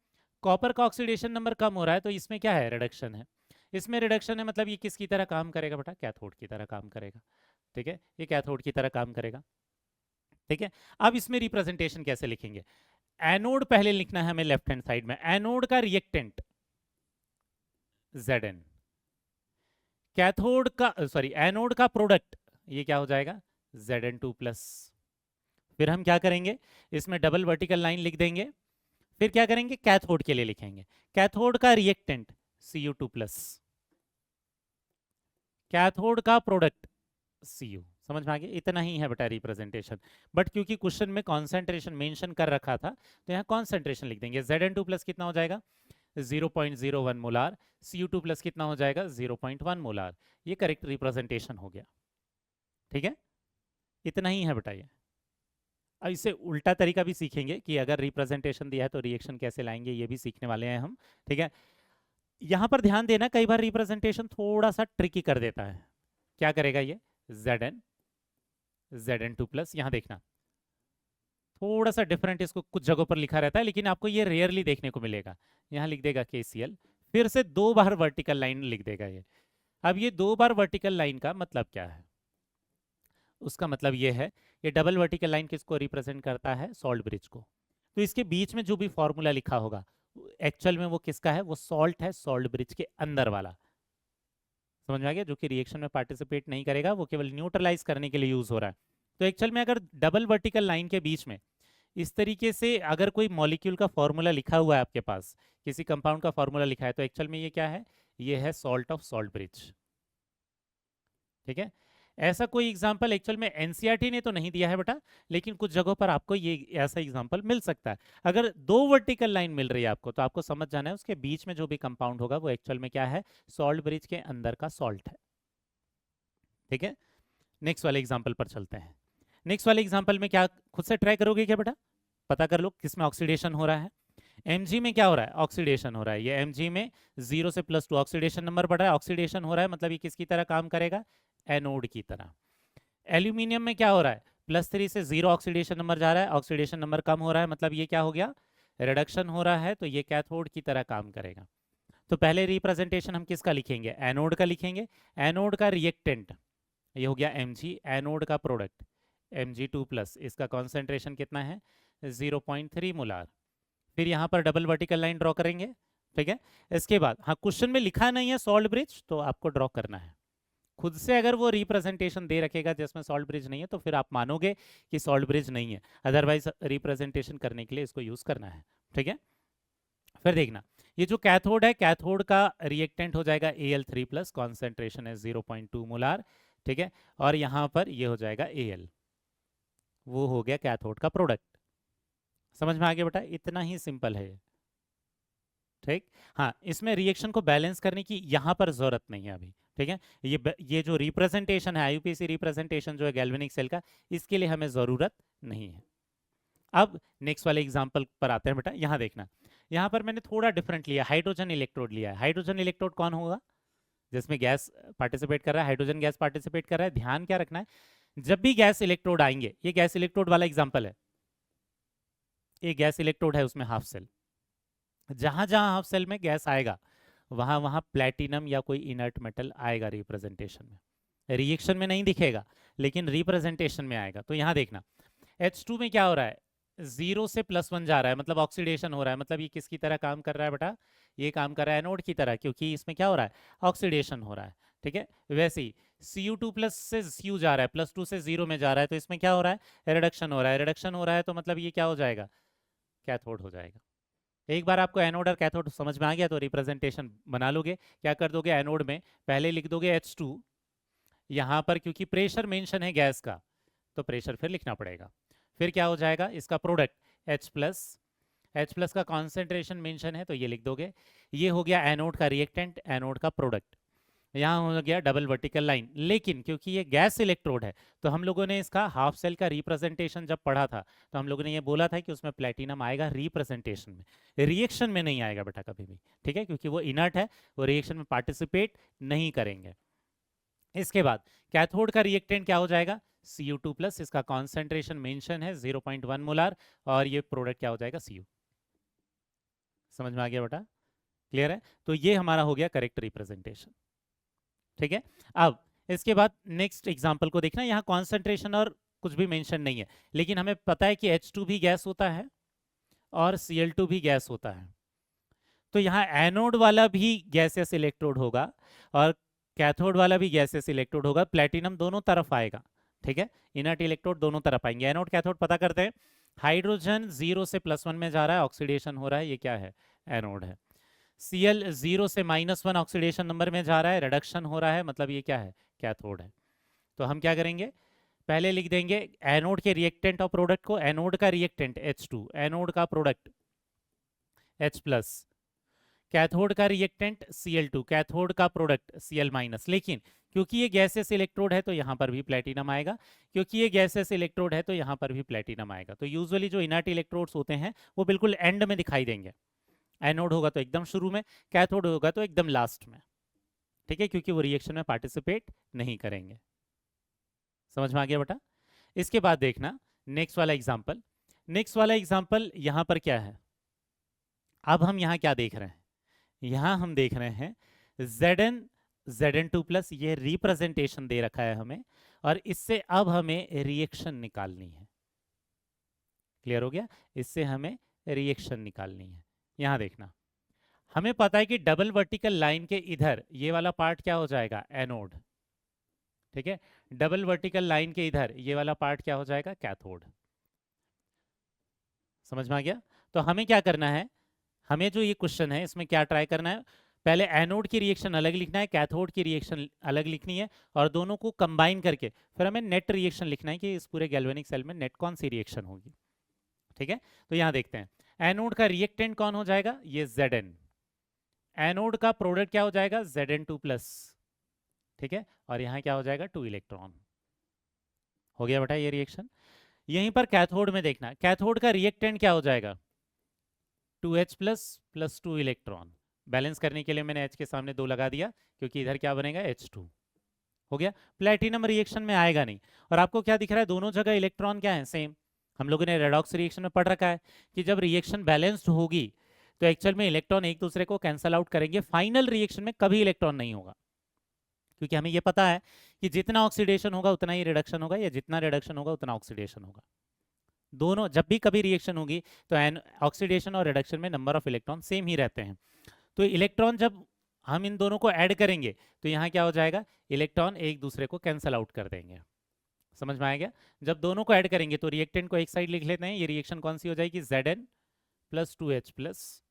कॉपर का ऑक्सीडेशन नंबर कम हो रहा है तो इसमें क्या है? रिडक्शन है। इसमें रिडक्शन है मतलब ये किसकी तरह काम करेगा बेटा? कैथोड की तरह काम करेगा। ठीक है। ये कैथोड की तरह काम करेगा। ठीक है। अब इसमें रिप्रेजेंटेशन कैसे लिखेंगे? एनोड पहले लिखना है हमें लेफ्ट हैंड साइड में। एनोड का रिएक्टेंट Zn, कैथोड का एनोड का प्रोडक्ट ये क्या हो जाएगा? Zn2+। फिर हम क्या करेंगे? इसमें डबल वर्टिकल लाइन लिख देंगे। फिर क्या करेंगे? कैथोड के लिए लिखेंगे कैथोड का रिएक्टेंट Cu2+, कैथोड का प्रोडक्ट Cu। समझ में आ गया? इतना ही है बेटा रिप्रेजेंटेशन। बट क्योंकि क्वेश्चन में कॉन्सेंट्रेशन मेंशन कर रखा था तो यहाँ कॉन्सेंट्रेशन लिख देंगे। Zn2+ कितना हो जाएगा? 0.01 मोलार, Cu2 प्लस कितना हो जाएगा 0.1 मोलार। ये करेक्ट रिप्रेजेंटेशन हो गया। ठीक है, इतना ही है बेटा ये। अब इससे उल्टा तरीका भी सीखेंगे कि अगर रिप्रेजेंटेशन दिया है तो रिएक्शन कैसे लाएंगे, ये भी सीखने वाले हैं हम। ठीक है, यहां पर ध्यान देना, कई बार रिप्रेजेंटेशन थोड़ा सा ट्रिकी कर देता है। क्या करेगा ये, Zn2 प्लस, यहां देखना थोड़ा सा डिफरेंट इसको कुछ जगहों पर लिखा रहता है, लेकिन आपको ये रेयरली देखने को मिलेगा। यहां लिख देगा KCl, फिर से 2 बार वर्टिकल लाइन लिख देगा ये। अब ये 2 बार वर्टिकल लाइन का मतलब क्या है, उसका मतलब ये है, ये डबल वर्टिकल लाइन किसको रिप्रेजेंट करता है, सॉल्ट ब्रिज को। तो इसके बीच में जो भी फॉर्मूला लिखा होगा एक्चुअल में वो किसका है, वो सॉल्ट है, सॉल्ट ब्रिज के अंदर वाला। समझ में आ गया, जो कि रिएक्शन में पार्टिसिपेट नहीं करेगा, वो केवल न्यूट्रलाइज करने के लिए यूज हो रहा है। तो एक्चुअल में अगर डबल वर्टिकल लाइन के बीच में इस तरीके से अगर कोई मॉलिक्यूल का फॉर्मूला लिखा हुआ है आपके पास, किसी कंपाउंड का फॉर्मूला लिखा है, तो एक्चुअल में ये क्या है, ये है सॉल्ट ऑफ सॉल्ट ब्रिज। ठीक है, ऐसा कोई एग्जांपल एक्चुअल में एनसीईआरटी ने तो नहीं दिया है बेटा, लेकिन कुछ जगहों पर आपको ये ऐसा एग्जांपल मिल सकता है। अगर 2 वर्टिकल लाइन मिल रही है आपको, तो आपको समझ जाना है उसके बीच में जो भी कंपाउंड होगा वो एक्चुअल में क्या है, सॉल्ट ब्रिज के अंदर का सॉल्ट है। ठीक है, नेक्स्ट वाले एग्जाम्पल पर चलते हैं। नेक्स्ट वाले एग्जाम्पल में क्या खुद से ट्राई करोगे क्या बेटा, पता कर लो किसमें ऑक्सीडेशन हो रहा है। Mg में क्या हो रहा है, ऑक्सीडेशन हो रहा है। ये Mg में 0 से +2 ऑक्सीडेशन नंबर बढ़ रहा है, ऑक्सीडेशन हो रहा है, मतलब ये किसकी तरह काम करेगा, एनोड की तरह। एल्यूमिनियम में क्या हो रहा है, +3 से 0 ऑक्सीडेशन नंबर जा रहा है, ऑक्सीडेशन नंबर कम हो रहा है, मतलब ये क्या हो गया, रिडक्शन हो रहा है, तो ये कैथोड की तरह काम करेगा। तो पहले रिप्रेजेंटेशन हम किसका लिखेंगे, एनोड का लिखेंगे। एनोड का रिएक्टेंट ये हो गया Mg, एनोड का प्रोडक्ट Mg2+, इसका कॉन्सेंट्रेशन कितना है 0.3 मोलार। फिर यहाँ पर डबल वर्टिकल लाइन ड्रॉ करेंगे। ठीक है, इसके बाद हाँ क्वेश्चन में लिखा नहीं है सॉल्ट ब्रिज, तो आपको ड्रॉ करना है खुद से। अगर वो रिप्रेजेंटेशन दे रखेगा जिसमें सॉल्ट ब्रिज नहीं है, तो फिर आप मानोगे कि सॉल्ट ब्रिज नहीं है, अदरवाइज रिप्रेजेंटेशन करने के लिए इसको यूज करना है। ठीक है, फिर देखना ये जो कैथोड है, कैथोड का रिएक्टेंट हो जाएगा Al3+, कॉन्सेंट्रेशन है 0.2 मोलार। ठीक है, और यहाँ पर ये हो जाएगा Al, वो हो गया कैथोड का प्रोडक्ट। समझ में आ गया बेटा, इतना ही सिंपल है। ठीक, हाँ इसमें रिएक्शन को बैलेंस करने की यहाँ पर जरूरत नहीं है अभी। ठीक है, ये जो रिप्रेजेंटेशन है, आईयूपीएसी रिप्रेजेंटेशन जो है गैल्वेनिक सेल का, इसके लिए हमें जरूरत नहीं है। अब नेक्स्ट वाले एग्जांपल पर आते हैं बेटा। यहाँ देखना, यहाँ पर मैंने थोड़ा डिफरेंट लिया, हाइड्रोजन इलेक्ट्रोड लिया है। हाइड्रोजन इलेक्ट्रोड कौन होगा, जिसमें गैस पार्टिसिपेट कर रहा है, हाइड्रोजन गैस पार्टिसिपेट कर रहा है। ध्यान क्या रखना है, जब भी गैस इलेक्ट्रोड आएंगे, ये गैस इलेक्ट्रोड वाला एग्जाम्पल है, ये गैस इलेक्ट्रोड है, उसमें हाफ सेल, जहां जहां हाफ सेल में गैस आएगा वहां वहां प्लेटिनम या कोई इनर्ट मेटल आएगा रिप्रेजेंटेशन में। रिएक्शन में नहीं दिखेगा लेकिन रिप्रेजेंटेशन में आएगा। तो यहां देखना H2 में क्या हो रहा है, 0 से +1 जा रहा है, मतलब ऑक्सीडेशन हो रहा है, मतलब ये किसकी तरह काम कर रहा है बेटा, ये काम कर रहा है एनोड की तरह, क्योंकि इसमें क्या हो रहा है, ऑक्सीडेशन हो रहा है। ठीक है, वैसे ही Cu2+ से Cu जा रहा है, +2 से 0 में जा रहा है, तो इसमें क्या हो रहा है, रिडक्शन हो रहा है। रिडक्शन हो रहा है तो मतलब ये क्या हो जाएगा, कैथोड हो जाएगा। एक बार आपको एनोड और कैथोड समझ में आ गया तो रिप्रेजेंटेशन बना लोगे। क्या कर दोगे, एनोड में पहले लिख दोगे H2, यहाँ पर क्योंकि प्रेशर मेंशन है गैस का तो प्रेशर फिर लिखना पड़ेगा। फिर क्या हो जाएगा, इसका प्रोडक्ट H+ का कॉन्सेंट्रेशन मेंशन है तो ये लिख दोगे। ये हो गया एनोड का रिएक्टेंट, एनोड का प्रोडक्ट। यहाँ हो गया डबल वर्टिकल लाइन, लेकिन क्योंकि ये गैस इलेक्ट्रोड है तो हम लोगों ने इसका हाफ सेल का रिप्रेजेंटेशन जब पढ़ा था तो हम लोगों ने ये बोला था कि उसमें प्लेटिनम आएगा रिप्रेजेंटेशन में, रिएक्शन में नहीं आएगा बेटा कभी भी। ठीक है, क्योंकि वो इनर्ट है, वो रिएक्शन में पार्टिसिपेट नहीं करेंगे। इसके बाद कैथोड का रिएक्टेंट क्या हो जाएगा, Cu2+, इसका कॉन्सेंट्रेशन मेंशन है 0.1 मोलार, और ये प्रोडक्ट क्या हो जाएगा, Cu। समझ में आ गया बेटा, क्लियर है। तो ये हमारा हो गया करेक्ट रिप्रेजेंटेशन। ठीक है, अब इसके बाद नेक्स्ट एग्जांपल को देखना। यहाँ कॉन्सेंट्रेशन और कुछ भी मेंशन नहीं है, लेकिन हमें पता है कि H2 भी गैस होता है और Cl2 भी गैस होता है। तो यहाँ एनोड वाला भी गैसियस इलेक्ट्रोड होगा और कैथोड वाला भी गैसियस इलेक्ट्रोड होगा। प्लेटिनम दोनों तरफ आएगा। ठीक है, इनर्ट इलेक्ट्रोड दोनों तरफ आएंगे। एनोड कैथोड पता करते हैं। हाइड्रोजन 0 से +1 में जा रहा है, ऑक्सीडेशन हो रहा है, ये क्या है, एनोड है। Cl 0 से -1 ऑक्सीडेशन नंबर में जा रहा है, रिडक्शन हो रहा है, मतलब ये क्या है, कैथोड है। तो हम क्या करेंगे, पहले लिख देंगे एनोड के रिएक्टेंट और प्रोडक्ट को। एनोड का रिएक्टेंट H2, एनोड का प्रोडक्ट H+, कैथोड का रिएक्टेंट Cl2, कैथोड का प्रोडक्ट Cl-, लेकिन क्योंकि ये गैसेस इलेक्ट्रोड है तो यहाँ पर भी प्लेटिनम आएगा, क्योंकि ये गैसेस इलेक्ट्रोड है तो यहाँ पर भी प्लेटिनम आएगा। तो यूजुअली जो इनर्ट इलेक्ट्रोड्स होते हैं वो बिल्कुल एंड में दिखाई देंगे। एनोड होगा तो एकदम शुरू में, कैथोड होगा तो एकदम लास्ट में, ठीक है, क्योंकि वो रिएक्शन में पार्टिसिपेट नहीं करेंगे। समझ में आ गया बेटा? इसके बाद देखना नेक्स्ट वाला एग्जाम्पल। नेक्स्ट वाला एग्जाम्पल यहाँ पर क्या है, अब हम यहाँ क्या देख रहे हैं, यहाँ हम देख रहे हैं Zn2 प्लस, ये रिप्रेजेंटेशन दे रखा है हमें, और इससे अब हमें रिएक्शन निकालनी है। क्लियर हो गया? इससे हमें रिएक्शन निकालनी है। यहाँ देखना, हमें पता है कि डबल वर्टिकल लाइन के इधर ये वाला पार्ट क्या हो जाएगा, एनोड, ठीक है। डबल वर्टिकल लाइन के इधर ये वाला पार्ट क्या हो जाएगा, कैथोड। समझ में आ गया? तो हमें क्या करना है, हमें जो ये क्वेश्चन है इसमें क्या ट्राई करना है, पहले एनोड की रिएक्शन अलग लिखना है, कैथोड की रिएक्शन अलग लिखनी है, और दोनों को कंबाइन करके फिर हमें नेट रिएक्शन लिखना है कि इस पूरे गैल्वेनिक सेल में नेट कौन सी रिएक्शन होगी। ठीक है, तो यहाँ देखते हैं एनोड का रिएक्टेंट कौन हो जाएगा, ये Zn। एनोड का प्रोडक्ट क्या हो जाएगा, Zn2 प्लस, ठीक है, और यहाँ क्या हो जाएगा, 2 इलेक्ट्रॉन। हो गया बेटा ये रिएक्शन। यहीं पर कैथोड में देखना, कैथोड का रिएक्टेंट क्या हो जाएगा, 2H प्लस 2 इलेक्ट्रॉन। बैलेंस करने के लिए मैंने H के सामने 2 लगा दिया, क्योंकि इधर क्या बनेगा, H2। हो गया, प्लेटिनम रिएक्शन में आएगा नहीं। और आपको क्या दिख रहा है, दोनों जगह इलेक्ट्रॉन क्या है, सेम। हम लोगों ने रेडॉक्स रिएक्शन में पढ़ रखा है कि जब रिएक्शन बैलेंस्ड होगी तो एक्चुअल में इलेक्ट्रॉन एक दूसरे को कैंसल आउट करेंगे, फाइनल रिएक्शन में कभी इलेक्ट्रॉन नहीं होगा, क्योंकि हमें यह पता है कि जितना ऑक्सीडेशन होगा उतना ही रिडक्शन होगा, या जितना रिडक्शन होगा उतना ऑक्सीडेशन होगा। दोनों जब भी कभी रिएक्शन होगी तो ऑक्सीडेशन और रिडक्शन में नंबर ऑफ इलेक्ट्रॉन सेम ही रहते हैं। तो इलेक्ट्रॉन जब हम इन दोनों को ऐड करेंगे तो यहाँ क्या हो जाएगा, इलेक्ट्रॉन एक दूसरे को कैंसल आउट कर देंगे। समझ में आएगा? जब दोनों को ऐड करेंगे तो रिएक्टेंट को एक साइड लिख लेते हैं, ये रिएक्शन कौन सी हो जाएगी, Zn plus 2H plus,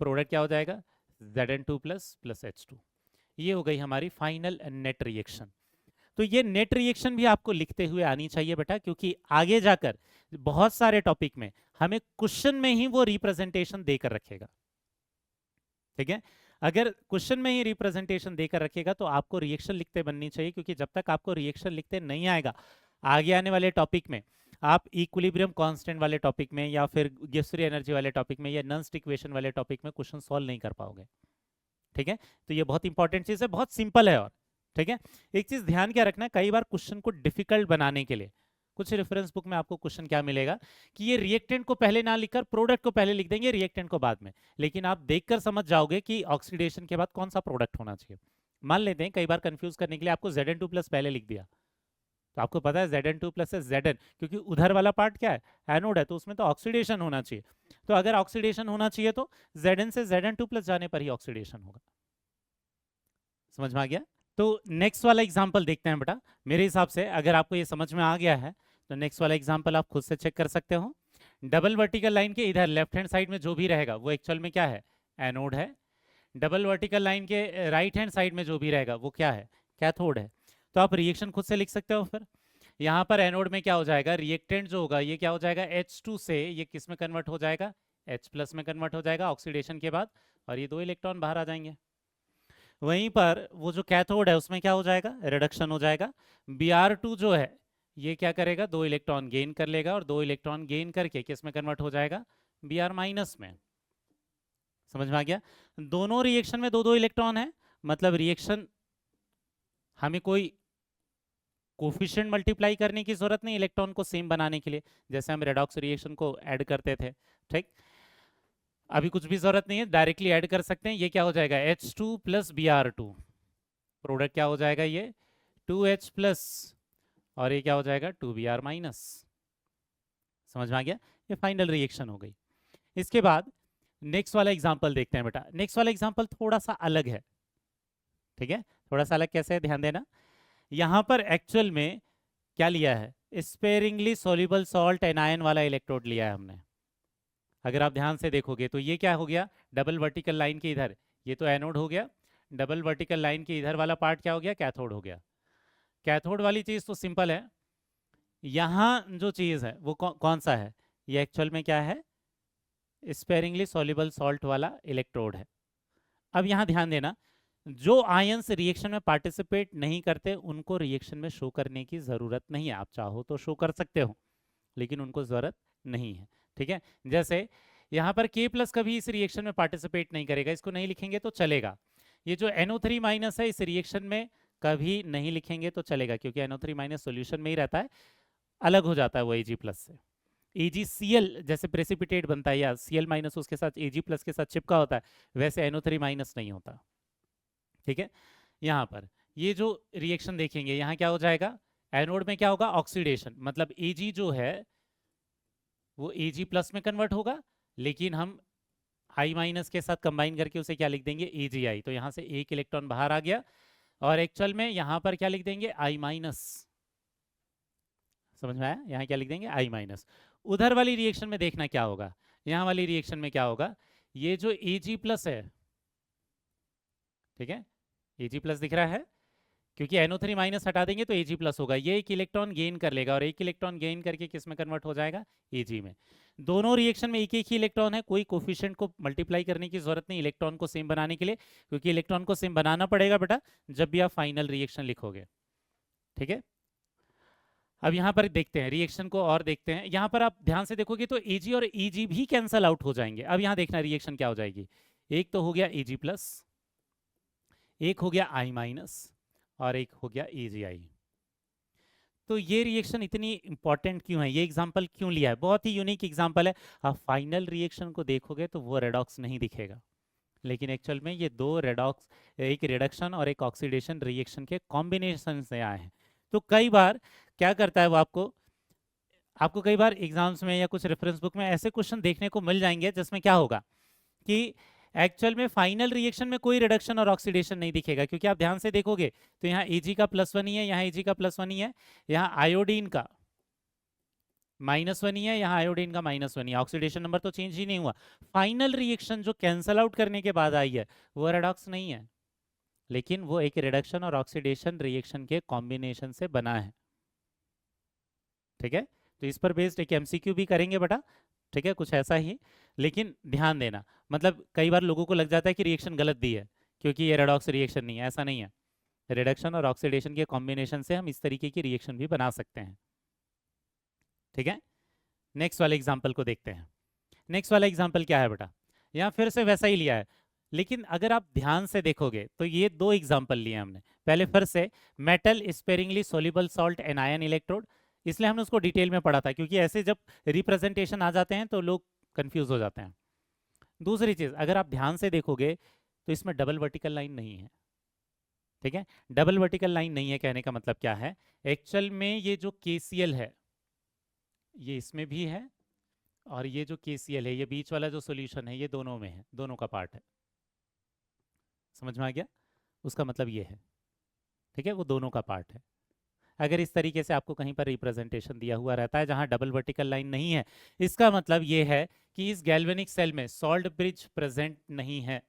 product क्या हो जाएगा, Zn2 प्लस H2। ये हो गई हमारी फाइनल नेट रिएक्शन। तो ये नेट रिएक्शन भी आपको लिखते हुए आनी चाहिए बेटा, क्योंकि आगे जाकर बहुत सारे टॉपिक में हमें क्वेश्चन में ही वो रिप्रेजेंटेशन देकर रखेगा। ठीक है, अगर क्वेश्चन में ही रिप्रेजेंटेशन देकर रखेगा तो आपको रिएक्शन लिखते बननी चाहिए, क्योंकि जब तक आपको रिएक्शन लिखते नहीं आएगा, आगे आने वाले टॉपिक में आप इक्विलिब्रियम कांस्टेंट वाले टॉपिक में, या फिर गिब्स फ्री एनर्जी वाले टॉपिक में, या नॉन इक्वेशन वाले टॉपिक में क्वेश्चन सॉल्व नहीं कर पाओगे। ठीक है, तो ये बहुत इंपॉर्टेंट चीज है, बहुत सिंपल है। और ठीक है, एक चीज ध्यान क्या रखना है, कई बार क्वेश्चन को डिफिकल्ट बनाने के लिए कुछ रेफरेंस बुक में आपको क्वेश्चन क्या मिलेगा कि ये रिएक्टेंट को पहले ना लिखकर प्रोडक्ट को पहले लिख देंगे, रिएक्टेंट को बाद में। लेकिन आप देखकर समझ जाओगे कि ऑक्सीडेशन के बाद कौन सा प्रोडक्ट होना चाहिए। मान लेते हैं कई बार कंफ्यूज करने के लिए आपको Zn2 प्लस पहले लिख दिया, तो आपको पता है Zn2 प्लस है Zn, क्योंकि उधर वाला पार्ट क्या है, एनोड है, तो उसमें तो ऑक्सीडेशन होना चाहिए। तो अगर ऑक्सीडेशन होना चाहिए तो Zn से Zn2 प्लस जाने पर ही ऑक्सीडेशन होगा। समझ में आ गया? तो नेक्स्ट वाला एग्जाम्पल देखते हैं बेटा। मेरे हिसाब से अगर आपको ये समझ में आ गया है तो नेक्स्ट वाला एग्जाम्पल आप खुद से चेक कर सकते हो। डबल वर्टिकल लाइन के इधर लेफ्ट हैंड साइड में जो भी रहेगा वो एक्चुअल में क्या है, एनोड है। डबल वर्टिकल लाइन के राइट हैंड साइड में जो भी रहेगा वो क्या है, कैथोड है। तो आप रिएक्शन खुद से लिख सकते हो। फिर यहाँ पर एनोड में क्या हो जाएगा, रिएक्टेंट जो होगा ये क्या हो जाएगा, H2 से ये किस में कन्वर्ट हो जाएगा, H प्लस में कन्वर्ट हो जाएगा ऑक्सीडेशन के बाद, और ये 2 इलेक्ट्रॉन बाहर आ जाएंगे। वहीं पर वो जो कैथोड है उसमें क्या हो जाएगा, रिडक्शन हो जाएगा। Br2 जो है ये क्या करेगा, 2 इलेक्ट्रॉन गेन कर लेगा, और 2 इलेक्ट्रॉन गेन करके किस में कन्वर्ट हो जाएगा, Br माइनस में। समझ में आ गया? दोनों रिएक्शन में 2-2 इलेक्ट्रॉन है, मतलब रिएक्शन हमें कोई कोफिशिएंट मल्टीप्लाई करने की जरूरत नहीं इलेक्ट्रॉन को सेम बनाने के लिए, जैसे हम रेडॉक्स रिएक्शन को ऐड करते थे। ठीक, अभी कुछ भी जरूरत नहीं है, डायरेक्टली ऐड कर सकते हैं। ये क्या हो जाएगा, H2 प्लस Br2, प्रोडक्ट क्या हो जाएगा, ये 2H प्लस, और ये क्या हो जाएगा 2Br माइनस। समझ में आ गया? ये फाइनल रिएक्शन हो गई। इसके बाद नेक्स्ट वाला एग्जांपल देखते हैं बेटा। नेक्स्ट वाला एग्जांपल थोड़ा सा अलग है। ठीक है, थोड़ा सा अलग कैसे है, ध्यान देना। यहां पर एक्चुअल में क्या लिया है, स्पेयरिंगली सोल्यूबल सॉल्ट एनायन वाला इलेक्ट्रोड लिया है हमने। अगर आप ध्यान से देखोगे तो ये क्या हो गया, डबल वर्टिकल लाइन के इधर ये तो एनोड हो गया, डबल वर्टिकल लाइन के इधर वाला पार्ट क्या हो गया, कैथोड हो गया। कैथोड वाली चीज तो सिंपल है, यहां जो चीज है वो कौन सा है, ये एक्चुअल में क्या है, स्पेयरिंगली सॉल्युबल सॉल्ट वाला इलेक्ट्रोड है। अब यहाँ ध्यान देना, जो आयंस रिएक्शन में पार्टिसिपेट नहीं करते उनको रिएक्शन में शो करने की जरूरत नहीं है। आप चाहो तो शो कर सकते हो, लेकिन उनको जरूरत नहीं है। ठीक है, जैसे यहाँ पर K प्लस कभी इस रिएक्शन में पार्टिसिपेट नहीं करेगा, इसको नहीं लिखेंगे तो चलेगा। ये जो NO3 माइनस है इस रिएक्शन में कभी नहीं लिखेंगे तो चलेगा, क्योंकि NO3 माइनस सोल्यूशन में ही रहता है, अलग हो जाता है वो Ag प्लस से। AgCl जैसे प्रेसिपिटेट बनता है, या Cl माइनस उसके साथ Ag प्लस के साथ चिपका होता है, वैसे NO3 माइनस नहीं होता। ठीक है, यहाँ पर ये जो रिएक्शन देखेंगे, यहाँ क्या हो जाएगा, एनोड में क्या होगा, ऑक्सीडेशन, मतलब Ag जो है वो Ag प्लस में कन्वर्ट होगा, लेकिन हम I माइनस के साथ कंबाइन करके उसे क्या लिख देंगे, AgI। तो यहाँ से एक इलेक्ट्रॉन बाहर आ गया, और एक्चुअल में यहाँ पर क्या लिख देंगे, I माइनस। समझ में आया, यहाँ क्या लिख देंगे, I माइनस। उधर वाली रिएक्शन में देखना क्या होगा, यहाँ वाली रिएक्शन में क्या होगा, ये जो Ag प्लस है, ठीक है, Ag प्लस दिख रहा है, क्योंकि NO3 माइनस हटा देंगे तो Ag प्लस होगा, ये एक इलेक्ट्रॉन गेन कर लेगा, और एक इलेक्ट्रॉन गेन करके किस में कन्वर्ट हो जाएगा, Ag में। दोनों रिएक्शन में एक एक ही इलेक्ट्रॉन है, कोई कोफिशिएंट को मल्टीप्लाई करने की जरूरत नहीं इलेक्ट्रॉन को सेम बनाने के लिए, क्योंकि इलेक्ट्रॉन को सेम बनाना पड़ेगा बेटा जब भी आप फाइनल रिएक्शन लिखोगे। ठीक है, अब यहाँ पर देखते हैं रिएक्शन को, और देखते हैं यहाँ पर आप ध्यान से देखोगे तो Ag और Eg भी कैंसल आउट हो जाएंगे। अब यहाँ देखना रिएक्शन क्या हो जाएगी, एक तो हो गया Ag प्लस, एक हो गया I माइनस, और एक हो गया AgI। तो ये रिएक्शन इतनी इंपॉर्टेंट क्यों है, ये एग्जांपल क्यों लिया है, बहुत ही यूनिक एग्जांपल है। आप फाइनल रिएक्शन को देखोगे तो वो रेडॉक्स नहीं दिखेगा, लेकिन एक्चुअल में ये दो रेडॉक्स, एक रिडक्शन और एक ऑक्सीडेशन रिएक्शन के कॉम्बिनेशन से आए हैं। तो कई बार क्या करता है वो, आपको कई बार एग्जाम्स में या कुछ रेफरेंस बुक में ऐसे क्वेश्चन देखने को मिल जाएंगे जिसमें क्या होगा कि एक्चुअल में फाइनल रिएक्शन में कोई रिडक्शन और ऑक्सीडेशन नहीं दिखेगा, क्योंकि आप ध्यान से देखोगे तो यहाँ Ag का +1 ही है, यहाँ Ag का +1 ही है, यहाँ आयोडीन का -1 ही है, यहाँ आयोडीन का -1 ही है, ऑक्सीडेशन नंबर तो चेंज ही नहीं हुआ। फाइनल रिएक्शन जो कैंसल आउट करने के बाद आई है वो रेडॉक्स नहीं है, लेकिन वो एक रिडक्शन और ऑक्सीडेशन रिएक्शन के कॉम्बिनेशन से बना है। ठीक है, तो इस पर बेस्ड एक MCQ भी करेंगे बेटा, ठीक है, कुछ ऐसा ही। लेकिन ध्यान देना, मतलब कई बार लोगों को लग जाता है कि रिएक्शन गलत दी है क्योंकि ये रेडॉक्स रिएक्शन नहीं है, ऐसा नहीं है। रिडक्शन और ऑक्सीडेशन के कॉम्बिनेशन से हम इस तरीके की रिएक्शन भी बना सकते हैं। ठीक है, नेक्स्ट वाले एग्जाम्पल को देखते हैं। नेक्स्ट वाला एग्जाम्पल क्या है बेटा, यहाँ फिर से वैसा ही लिया है, लेकिन अगर आप ध्यान से देखोगे तो ये दो एग्जाम्पल लिए हमने। पहले फिर से metal sparingly soluble salt and ion electrode, इसलिए हमने उसको डिटेल में पढ़ा था, क्योंकि ऐसे जब रिप्रेजेंटेशन आ जाते हैं तो लोग कंफ्यूज हो जाते हैं। दूसरी चीज, अगर आप ध्यान से देखोगे तो इसमें डबल वर्टिकल लाइन नहीं है। ठीक है, डबल वर्टिकल लाइन नहीं है कहने का मतलब क्या है, एक्चुअल में ये जो KCl है ये इसमें भी है, और ये जो KCl है ये बीच वाला जो सॉल्यूशन है ये दोनों में है, दोनों का पार्ट है। समझ में आ गया, उसका मतलब ये है। ठीक है, वो दोनों का पार्ट है। अगर इस तरीके से आपको कहीं पर रिप्रेजेंटेशन दिया हुआ रहता है जहां डबल वर्टिकल लाइन नहीं है, इसका मतलब ये है कि इस गैल्वेनिक सेल में सॉल्ट ब्रिज प्रेजेंट नहीं है,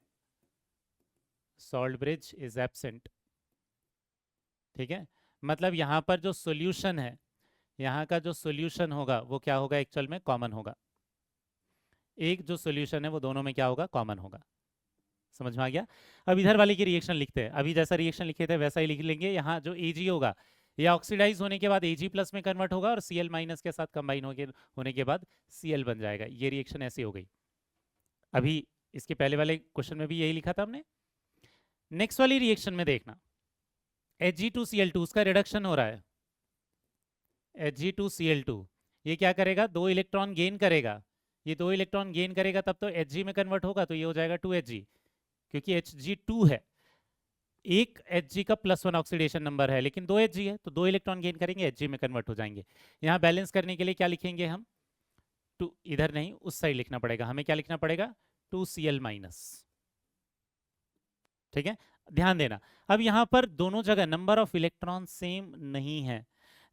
सॉल्ट ब्रिज इज एब्सेंट। ठीक है, मतलब यहाँ पर जो सॉल्यूशन है, यहाँ का जो सॉल्यूशन होगा वो क्या होगा, एक्चुअल में कॉमन होगा। एक जो सॉल्यूशन है वो दोनों में क्या होगा, कॉमन होगा। समझ में आ गया। अब इधर वाले की रिएक्शन लिखते हैं, अभी जैसा रिएक्शन लिखे थे वैसा ही लिख लेंगे। यहाँ जो Ag होगा ये ऑक्सीडाइज होने के बाद Ag प्लस में कन्वर्ट होगा, और Cl माइनस के साथ कंबाइन होने के बाद Cl बन जाएगा। ये रिएक्शन ऐसी हो गई। अभी इसके पहले वाले क्वेश्चन में भी यही लिखा था हमने। नेक्स्ट वाली रिएक्शन में देखना, Hg2Cl2 उसका रिडक्शन हो रहा है, Hg2Cl2 ये क्या करेगा, 2 इलेक्ट्रॉन गेन करेगा। ये 2 इलेक्ट्रॉन गेन करेगा तब तो Hg में कन्वर्ट होगा, तो ये हो जाएगा 2Hg, क्योंकि Hg2 है। एक Hg का +1 ऑक्सीडेशन नंबर है, लेकिन 2 Hg है, तो 2 इलेक्ट्रॉन गेन करेंगे, Hg में कन्वर्ट हो जाएंगे। यहाँ बैलेंस करने के लिए क्या लिखेंगे हम, 2, इधर नहीं उस साइड लिखना पड़ेगा, हमें क्या लिखना पड़ेगा, 2Cl माइनस। ठीक है, ध्यान देना। अब यहाँ पर दोनों जगह नंबर ऑफ इलेक्ट्रॉन सेम नहीं है।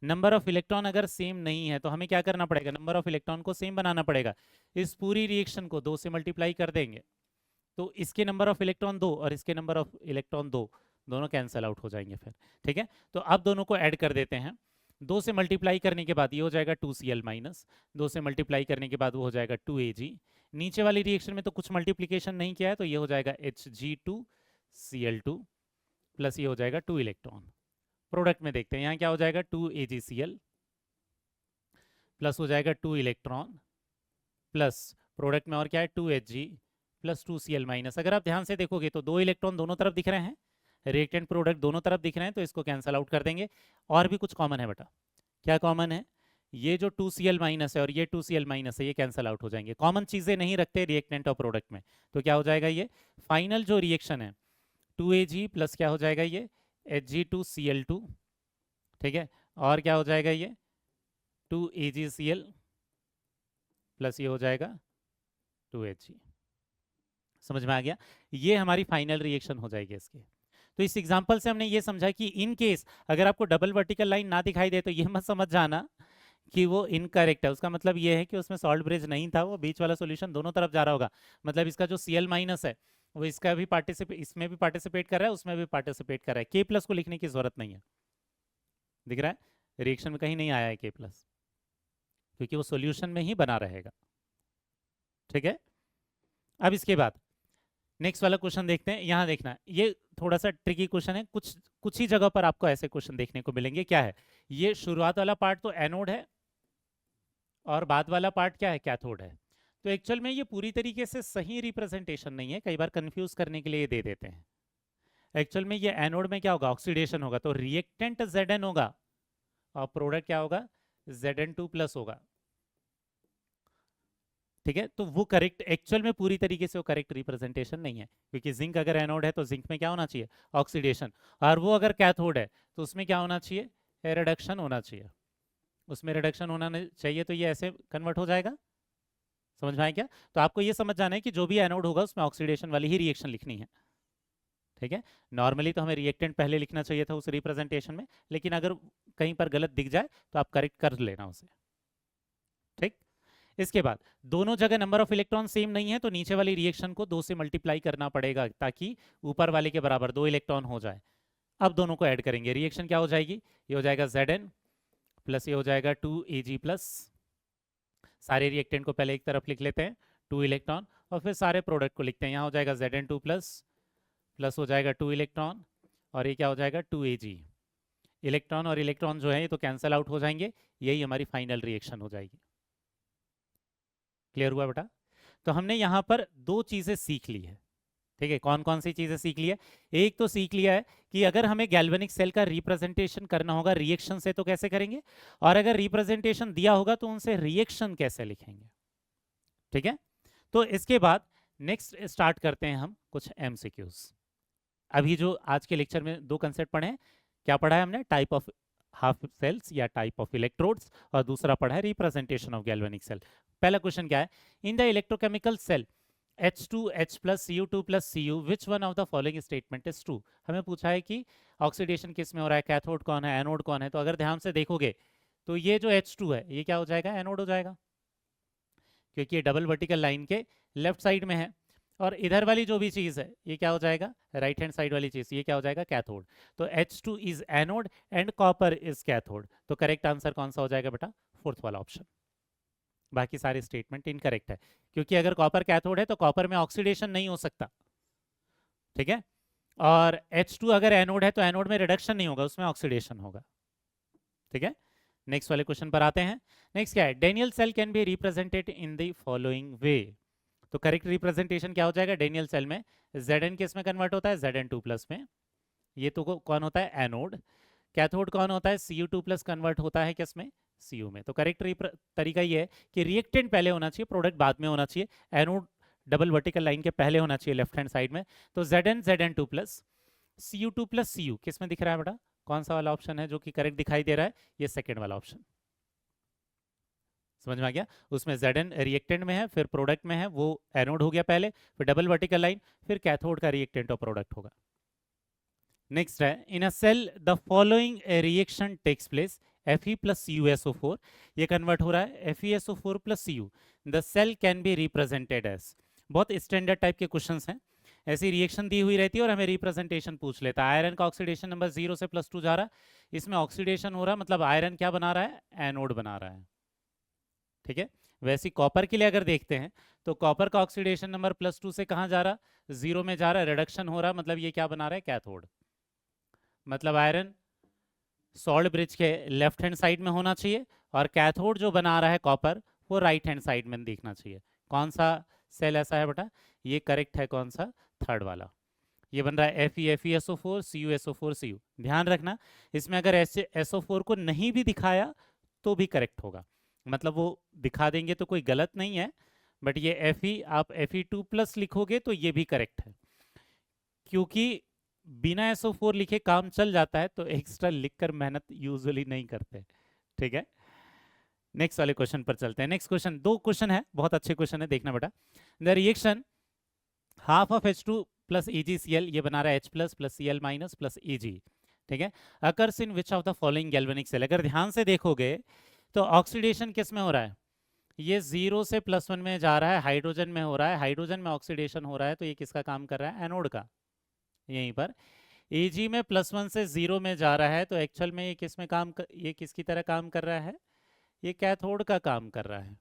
नंबर ऑफ इलेक्ट्रॉन अगर सेम नहीं है तो हमें क्या करना पड़ेगा, नंबर ऑफ इलेक्ट्रॉन को सेम बनाना पड़ेगा। इस पूरी रिएक्शन को 2 से मल्टीप्लाई कर देंगे, तो इसके नंबर ऑफ इलेक्ट्रॉन 2 और इसके नंबर ऑफ इलेक्ट्रॉन 2, दोनों कैंसल आउट हो जाएंगे फिर। ठीक है, तो अब दोनों को ऐड कर देते हैं। 2 से मल्टीप्लाई करने के बाद ये हो जाएगा 2Cl माइनस, 2 से मल्टीप्लाई करने के बाद वो हो जाएगा 2Ag, नीचे वाली रिएक्शन में तो कुछ मल्टीप्लीकेशन नहीं किया है, तो ये हो जाएगा Hg2Cl2 प्लस ये हो जाएगा 2 इलेक्ट्रॉन। प्रोडक्ट में देखते हैं, यहाँ क्या हो जाएगा 2AgCl प्लस हो जाएगा 2 इलेक्ट्रॉन प्लस प्रोडक्ट में और क्या है 2Hg प्लस 2Cl माइनस। अगर आप ध्यान से देखोगे तो 2 इलेक्ट्रॉन दोनों तरफ दिख रहे हैं, रिएक्टेंट प्रोडक्ट दोनों तरफ दिख रहे हैं, तो इसको कैंसिल आउट कर देंगे। और भी कुछ कॉमन है बेटा, क्या कॉमन है? ये जो 2Cl माइनस है और ये 2Cl माइनस है, ये कैंसिल आउट हो जाएंगे। कॉमन चीजें नहीं रखते रिएक्टेंट और प्रोडक्ट में, तो क्या हो जाएगा ये फाइनल जो रिएक्शन है 2Ag प्लस क्या हो जाएगा ये Hg2Cl2, ठीक है, और क्या हो जाएगा ये 2AgCl प्लस ये हो जाएगा 2Hg। समझ में आ गया? ये हमारी फाइनल रिएक्शन हो जाएगी इसकी। तो इस एग्जांपल से हमने ये समझा कि इन केस अगर आपको डबल वर्टिकल लाइन ना दिखाई दे तो ये मत समझ जाना कि वो इनकरेक्ट है। उसका मतलब ये है कि उसमें सॉल्ट ब्रिज नहीं था, वो बीच वाला सॉल्यूशन दोनों तरफ जा रहा होगा। मतलब इसका जो Cl माइनस है वो इसका भी इसमें भी पार्टिसिपेट कर रहा है, उसमें भी पार्टिसिपेट कर रहा है। K प्लस को लिखने की जरूरत नहीं है, दिख रहा है रिएक्शन में कहीं नहीं आया है K प्लस, क्योंकि वो सॉल्यूशन में ही बना रहेगा। ठीक है, अब इसके बाद नेक्स्ट वाला क्वेश्चन देखते हैं। यहाँ देखना, ये थोड़ा सा ट्रिकी क्वेश्चन है, कुछ ही जगह पर आपको ऐसे क्वेश्चन देखने को मिलेंगे। क्या है ये? शुरुआत वाला पार्ट तो एनोड है और बाद वाला पार्ट क्या है? कैथोड है। तो एक्चुअल में ये पूरी तरीके से सही रिप्रेजेंटेशन नहीं है, कई बार कंफ्यूज करने के लिए दे देते हैं। एक्चुअल में ये एनोड में क्या होगा? ऑक्सीडेशन होगा, तो रिएक्टेंट Zn होगा और प्रोडक्ट क्या होगा? Zn2 प्लस होगा। ठीक है, तो वो करेक्ट एक्चुअल में पूरी तरीके से वो करेक्ट रिप्रेजेंटेशन नहीं है, क्योंकि जिंक अगर एनोड है तो जिंक में क्या होना चाहिए? ऑक्सीडेशन। और वो अगर कैथोड है तो उसमें क्या होना चाहिए? रिडक्शन होना चाहिए। उसमें रिडक्शन होना चाहिए, तो ये ऐसे कन्वर्ट हो जाएगा। समझ में आया क्या? तो आपको ये समझ जाना है कि जो भी एनोड होगा उसमें ऑक्सीडेशन वाली ही रिएक्शन लिखनी है। ठीक है, नॉर्मली तो हमें रिएक्टेंट पहले लिखना चाहिए था उस रिप्रेजेंटेशन में, लेकिन अगर कहीं पर गलत दिख जाए तो आप करेक्ट कर लेना उसे। ठीक, इसके बाद दोनों जगह नंबर ऑफ इलेक्ट्रॉन सेम नहीं है, तो नीचे वाली रिएक्शन को 2 से मल्टीप्लाई करना पड़ेगा ताकि ऊपर वाले के बराबर 2 इलेक्ट्रॉन हो जाए। अब दोनों को ऐड करेंगे, रिएक्शन क्या हो जाएगी? ये हो जाएगा Zn प्लस ये हो जाएगा 2Ag प्लस, सारे रिएक्टेंट को पहले एक तरफ लिख लेते हैं 2 इलेक्ट्रॉन, और फिर सारे प्रोडक्ट को लिखते हैं। यहाँ हो जाएगा Zn2 प्लस प्लस हो जाएगा 2 इलेक्ट्रॉन, और ये क्या हो जाएगा 2Ag। इलेक्ट्रॉन और इलेक्ट्रॉन जो है ये तो कैंसिल आउट हो जाएंगे, यही हमारी फाइनल रिएक्शन हो जाएगी। क्लियर हुआ बेटा? तो हमने यहाँ पर 2 चीजें सीख ली है। ठीक है, कौन कौन सी चीजें सीख ली है? एक तो सीख लिया है कि अगर हमें गैल्वेनिक सेल का रिप्रेजेंटेशन करना होगा रिएक्शन से तो कैसे करेंगे, और अगर रिप्रेजेंटेशन दिया होगा तो उनसे रिएक्शन कैसे लिखेंगे। ठीक है, तो इसके बाद नेक्स्ट स्टार्ट करते हैं हम कुछ एमसीक्यूज। अभी जो आज के लेक्चर में 2 कंसेप्ट पढ़े हैं, क्या पढ़ा है हमने? टाइप ऑफ हाफ सेल्स या टाइप ऑफ इलेक्ट्रोड्स, और दूसरा पढ़ा है रिप्रेजेंटेशन ऑफ गैल्वेनिक सेल। पहला क्वेश्चन क्या है? In the electrochemical cell H2H plus Cu2 plus Cu, which one of the following statement is true? हमें पूछा है कि ऑक्सीडेशन किस में हो रहा है, कैथोड कौन है, एनोड कौन है। तो अगर ध्यान से देखोगे तो ये जो H2 है ये क्या हो जाएगा? एनोड हो जाएगा, क्योंकि ये डबल वर्टिकल लाइन के लेफ्ट साइड में है। और इधर वाली जो भी चीज़ है ये क्या हो जाएगा? राइट हैंड साइड वाली चीज़, ये क्या हो जाएगा? कैथोड। तो H2 is anode and copper is cathode. तो करेक्ट आंसर कौन सा हो जाएगा बेटा? फोर्थ वाला ऑप्शन। बाकी सारे स्टेटमेंट इनकरेक्ट है, क्योंकि अगर कॉपर कैथोड है तो कॉपर में ऑक्सीडेशन नहीं हो सकता। ठीक है, और H2 अगर एनोड है तो एनोड में रिडक्शन नहीं होगा, उसमें ऑक्सीडेशन होगा। ठीक है, नेक्स्ट वाले क्वेश्चन पर आते हैं। नेक्स्ट क्या है? Daniel cell can be represented in the following way. तो करेक्ट रिप्रेजेंटेशन क्या हो जाएगा? डेनियल सेल में Zn किस में कन्वर्ट होता है? Zn2 प्लस में। ये तो कौन होता है? एनोड। कैथोड कौन होता है? Cu2 प्लस कन्वर्ट होता है किस में? Cu में। तो करेक्ट तरीका ये है कि रिएक्टेंट पहले होना चाहिए, प्रोडक्ट बाद में होना चाहिए। एनोड डबल वर्टिकल लाइन के पहले होना चाहिए लेफ्ट हैंड साइड में। तो Zn Zn2 plus Cu2 plus Cu किस में दिख रहा है बेटा? कौन सा वाला ऑप्शन है जो कि करेक्ट दिखाई दे रहा है? ये सेकेंड वाला ऑप्शन। समझ में आ गया? उसमें Zn रिएक्टेंट में है, फिर प्रोडक्ट में है, वो एनोड हो गया पहले, फिर डबल वर्टिकल लाइन, फिर कैथोड का रिएक्टेंट और प्रोडक्ट होगा। नेक्स्ट है, in a cell the following reaction takes place, Fe plus CuSO4, ये कन्वर्ट हो रहा है FeSO4 plus Cu। The cell can be represented as. बहुत स्टैंडर्ड टाइप के क्वेश्चंस हैं, ऐसी रिएक्शन दी हुई रहती है और हमें रिप्रेजेंटेशन पूछ लेता है। आयरन का ऑक्सीडेशन नंबर 0 से +2 जा रहा है, इसमें ऑक्सीडेशन हो रहा है, मतलब आयरन क्या बना रहा है? एनोड बना रहा है। ठीक है, वैसे कॉपर के लिए अगर देखते हैं तो कॉपर का ऑक्सीडेशन नंबर +2 से कहाँ जा रहा, 0 में जा रहा, रिडक्शन हो रहा, मतलब ये क्या बना रहा है, कैथोड। मतलब आयरन सॉल्ट ब्रिज के लेफ्ट हैंड साइड में होना चाहिए और कैथोड जो बना रहा है कॉपर वो राइट हैंड साइड में दिखना चाहिए। कौन सा सेल ऐसा है बेटा, ये करेक्ट है, कौन सा, थर्ड वाला। ये बन रहा है FeFeSO4 CuSO4 Cu। ध्यान रखना इसमें अगर ऐसे SO4 को नहीं भी दिखाया तो भी करेक्ट होगा, मतलब वो दिखा देंगे तो कोई गलत नहीं है, बट ये Fe आप Fe2+ लिखोगे तो ये भी करेक्ट है, क्योंकि बिना SO4 लिखे काम चल जाता है तो एक्स्ट्रा लिखकर मेहनत यूजुअली नहीं करते। ठीक है, नेक्स्ट वाले क्वेश्चन पर चलते हैं। नेक्स्ट क्वेश्चन, दो क्वेश्चन है, बहुत अच्छे क्वेश्चन है, देखना बेटा। The reaction half of H2 plus EgCl, ये बना रहा है H plus Cl minus plus Eg। ठीक है, occurs in which of the following galvanic cell. अगर ध्यान से देखोगे तो ऑक्सीडेशन किस में हो रहा है, ये 0 से +1 में जा रहा है, हाइड्रोजन में हो रहा है, हाइड्रोजन में ऑक्सीडेशन हो रहा है, तो ये किसका काम कर रहा है, एनोड का। यहीं पर Ag में +1 से 0 में जा रहा है, तो एक्चुअल में ये किस में ये किसकी तरह काम कर रहा है, ये कैथोड का काम कर रहा है।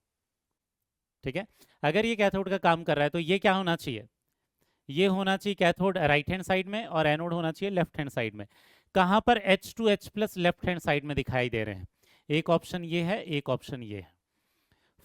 ठीक है, अगर ये कैथोड का काम कर रहा है तो ये क्या होना चाहिए, ये होना चाहिए कैथोड राइट हैंड साइड में और एनोड होना चाहिए लेफ्ट हैंड साइड में। कहां पर H2H+ लेफ्ट हैंड साइड में दिखाई दे रहे हैं, एक ऑप्शन ये है, एक ऑप्शन ये है,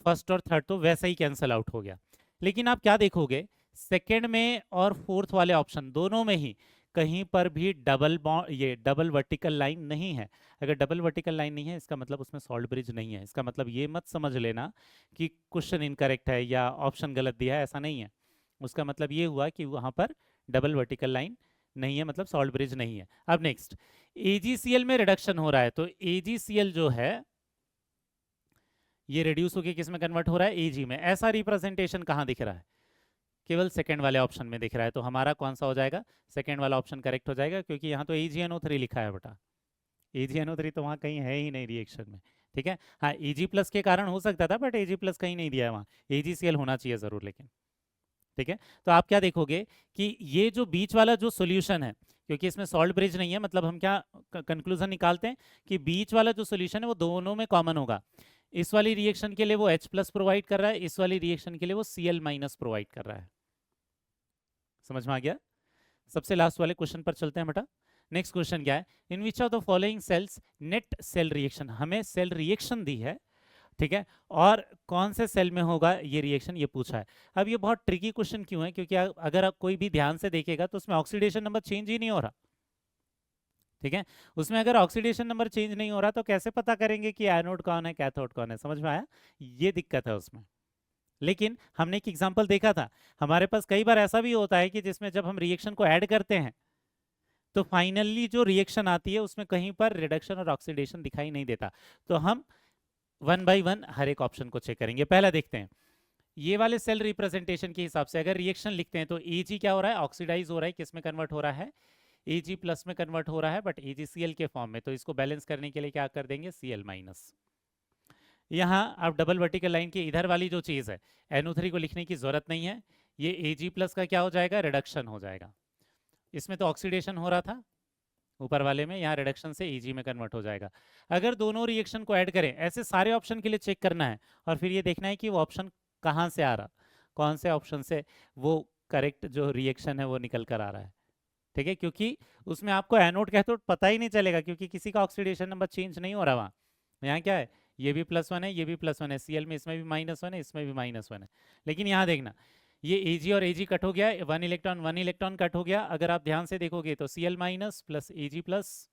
फर्स्ट और थर्ड तो वैसे ही कैंसिल आउट हो गया। लेकिन आप क्या देखोगे, सेकेंड में और फोर्थ वाले ऑप्शन दोनों में ही कहीं पर भी डबल बॉन्ड, ये डबल वर्टिकल लाइन नहीं है। अगर डबल वर्टिकल लाइन नहीं है इसका मतलब उसमें सॉल्ट ब्रिज नहीं है। इसका मतलब ये मत समझ लेना कि क्वेश्चन इनकरेक्ट है या ऑप्शन गलत दिया है, ऐसा नहीं है। उसका मतलब ये हुआ कि वहां पर डबल वर्टिकल लाइन नहीं है, मतलब सॉल्ट ब्रिज नहीं है। अब नेक्स्ट, AgCl में रिडक्शन हो रहा है, तो AgCl जो है ये रिड्यूस होकर किस में कन्वर्ट हो रहा है, Ag में। ऐसा रिप्रेजेंटेशन कहाँ दिख रहा है, केवल सेकंड वाले ऑप्शन में दिख रहा है, तो हमारा कौन सा हो जाएगा, सेकंड वाला ऑप्शन करेक्ट हो जाएगा, क्योंकि यहाँ तो AgNO3 लिखा है बेटा, AgNO3 तो वहाँ कहीं है ही नहीं रिएक्शन में। ठीक है, हाँ Ag+ के कारण हो सकता था, बट Ag+ कहीं नहीं दिया है वहाँ, AgCl होना चाहिए जरूर लेकिन। ठीक है, तो आप क्या देखोगे कि ये जो बीच वाला जो सोल्यूशन है, क्योंकि इसमें सॉल्ट ब्रिज नहीं है, मतलब हम क्या कंक्लूजन निकालते हैं कि बीच वाला जो सोल्यूशन है वो दोनों में कॉमन होगा। इस वाली रिएक्शन के लिए वो H+ प्रोवाइड कर रहा है, इस वाली रिएक्शन के लिए वो Cl- प्रोवाइड कर रहा है। समझ में आ गया। सबसे लास्ट वाले क्वेश्चन पर चलते हैं बेटा। नेक्स्ट क्वेश्चन क्या है, in which of the following cells net cell reaction, हमें सेल रिएक्शन दी है, ठीक है, और कौन से सेल में होगा ये रिएक्शन, ये पूछा है। अब ये बहुत ट्रिकी क्वेश्चन क्यों है, क्योंकि अगर आप कोई भी ध्यान से देखेगा तो उसमें ऑक्सीडेशन नंबर चेंज ही नहीं हो रहा। ठीक है, उसमें अगर ऑक्सीडेशन नंबर चेंज नहीं हो रहा तो कैसे पता करेंगे कि एनोड कौन है कैथोड कौन है, समझ में आया, ये दिक्कत है उसमें। लेकिन हमने एक एग्जांपल देखा था, हमारे पास कई बार ऐसा भी होता है कि जिसमें जब हम रिएक्शन को ऐड करते हैं तो फाइनली जो रिएक्शन आती है उसमें कहीं पर रिडक्शन और ऑक्सीडेशन दिखाई नहीं देता। तो हम 1 बाय 1 हर एक ऑप्शन को चेक करेंगे। पहला देखते हैं, ये वाले सेल रिप्रेजेंटेशन के हिसाब से अगर रिएक्शन लिखते हैं तो Ag क्या हो रहा है, ऑक्सीडाइज हो रहा है, किस में कन्वर्ट हो रहा है, Ag+ में कन्वर्ट हो रहा है, बट AgCl के फॉर्म में। तो इसको बैलेंस करने के लिए क्या कर देंगे, Cl-। यहाँ आप डबल वर्टिकल लाइन की इधर वाली जो चीज़ है NO3 को लिखने की जरूरत नहीं है, ये Ag+ का क्या हो जाएगा, रिडक्शन हो जाएगा। इसमें तो ऑक्सीडेशन हो रहा था ऊपर वाले में, यहाँ रिडक्शन से Ag में कन्वर्ट हो जाएगा। अगर दोनों रिएक्शन को ऐड करें, ऐसे सारे ऑप्शन के लिए चेक करना है और फिर ये देखना है कि वो ऑप्शन कहाँ से आ रहा, कौन से ऑप्शन से वो करेक्ट जो रिएक्शन है वो निकल कर आ रहा है। ठीक है, क्योंकि उसमें आपको एनोड कैथोड पता ही नहीं चलेगा, क्योंकि किसी का ऑक्सीडेशन नंबर चेंज नहीं हो रहा वहाँ। यहाँ क्या है, ये भी +1 है, ये भी +1 है, Cl में इसमें भी -1 है, इसमें भी -1 है। लेकिन यहाँ देखना, ये Ag और Ag कट हो गया, 1 इलेक्ट्रॉन कट हो गया। अगर आप ध्यान से देखोगे तो Cl- प्लस Ag+,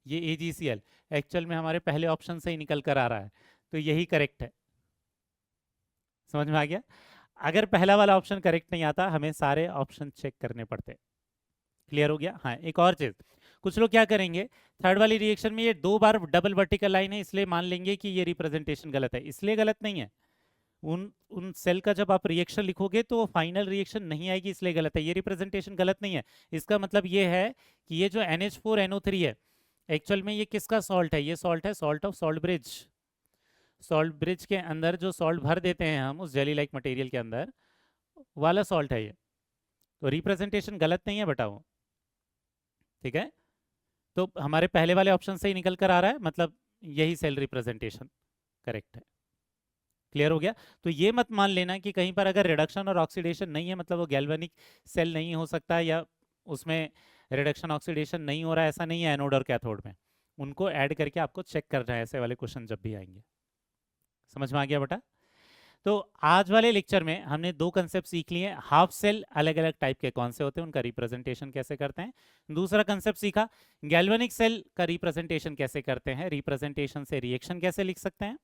ये AgCl एक्चुअल में हमारे पहले ऑप्शन से ही निकल कर आ रहा है, तो यही करेक्ट है। समझ में आ गया। अगर पहला वाला ऑप्शन करेक्ट नहीं आता, हमें सारे ऑप्शन चेक करने पड़ते। क्लियर हो गया। हाँ, एक और चीज, कुछ लोग क्या करेंगे, थर्ड वाली रिएक्शन में ये 2 बार डबल वर्टिकल लाइन है, इसलिए मान लेंगे कि ये रिप्रेजेंटेशन गलत है। इसलिए गलत नहीं है, उन सेल का जब आप रिएक्शन लिखोगे तो फाइनल रिएक्शन नहीं आएगी, इसलिए गलत है। ये रिप्रेजेंटेशन गलत नहीं है। इसका मतलब ये है कि ये जो NH4NO3 है, एक्चुअल में ये किसका सॉल्ट है, ये सॉल्ट है salt of salt bridge. Salt bridge के अंदर जो सॉल्ट भर देते हैं हम उस जेली लाइक मटेरियल के अंदर वाला सॉल्ट है ये, तो रिप्रेजेंटेशन गलत नहीं है बेटा वो। ठीक है, तो हमारे पहले वाले ऑप्शन से ही निकल कर आ रहा है, मतलब यही सेल रिप्रेजेंटेशन करेक्ट है। क्लियर हो गया? तो ये मत मान लेना कि कहीं पर अगर रिडक्शन और ऑक्सीडेशन नहीं है मतलब वो गैल्वेनिक सेल नहीं हो सकता, या उसमें रिडक्शन ऑक्सीडेशन नहीं हो रहा है, ऐसा नहीं है एनोड और कैथोड में। उनको ऐड करके आपको चेक करना है, ऐसे वाले क्वेश्चन जब भी आएंगे। समझ में आ गया बेटा? तो आज वाले लेक्चर में हमने दो कंसेप्ट सीख लिए। हाफ सेल अलग अलग टाइप के कौन से होते हैं, उनका रिप्रेजेंटेशन कैसे करते हैं। दूसरा कंसेप्ट सीखा गैल्वेनिक सेल का रिप्रेजेंटेशन कैसे करते हैं, रिप्रेजेंटेशन से रिएक्शन कैसे लिख सकते हैं,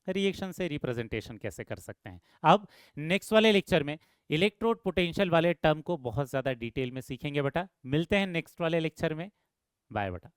रिएक्शन से रिप्रेजेंटेशन कैसे कर सकते हैं। अब नेक्स्ट वाले लेक्चर में इलेक्ट्रोड पोटेंशियल वाले टर्म को बहुत ज्यादा डिटेल में सीखेंगे बेटा। मिलते हैं नेक्स्ट वाले लेक्चर में। बाय बेटा।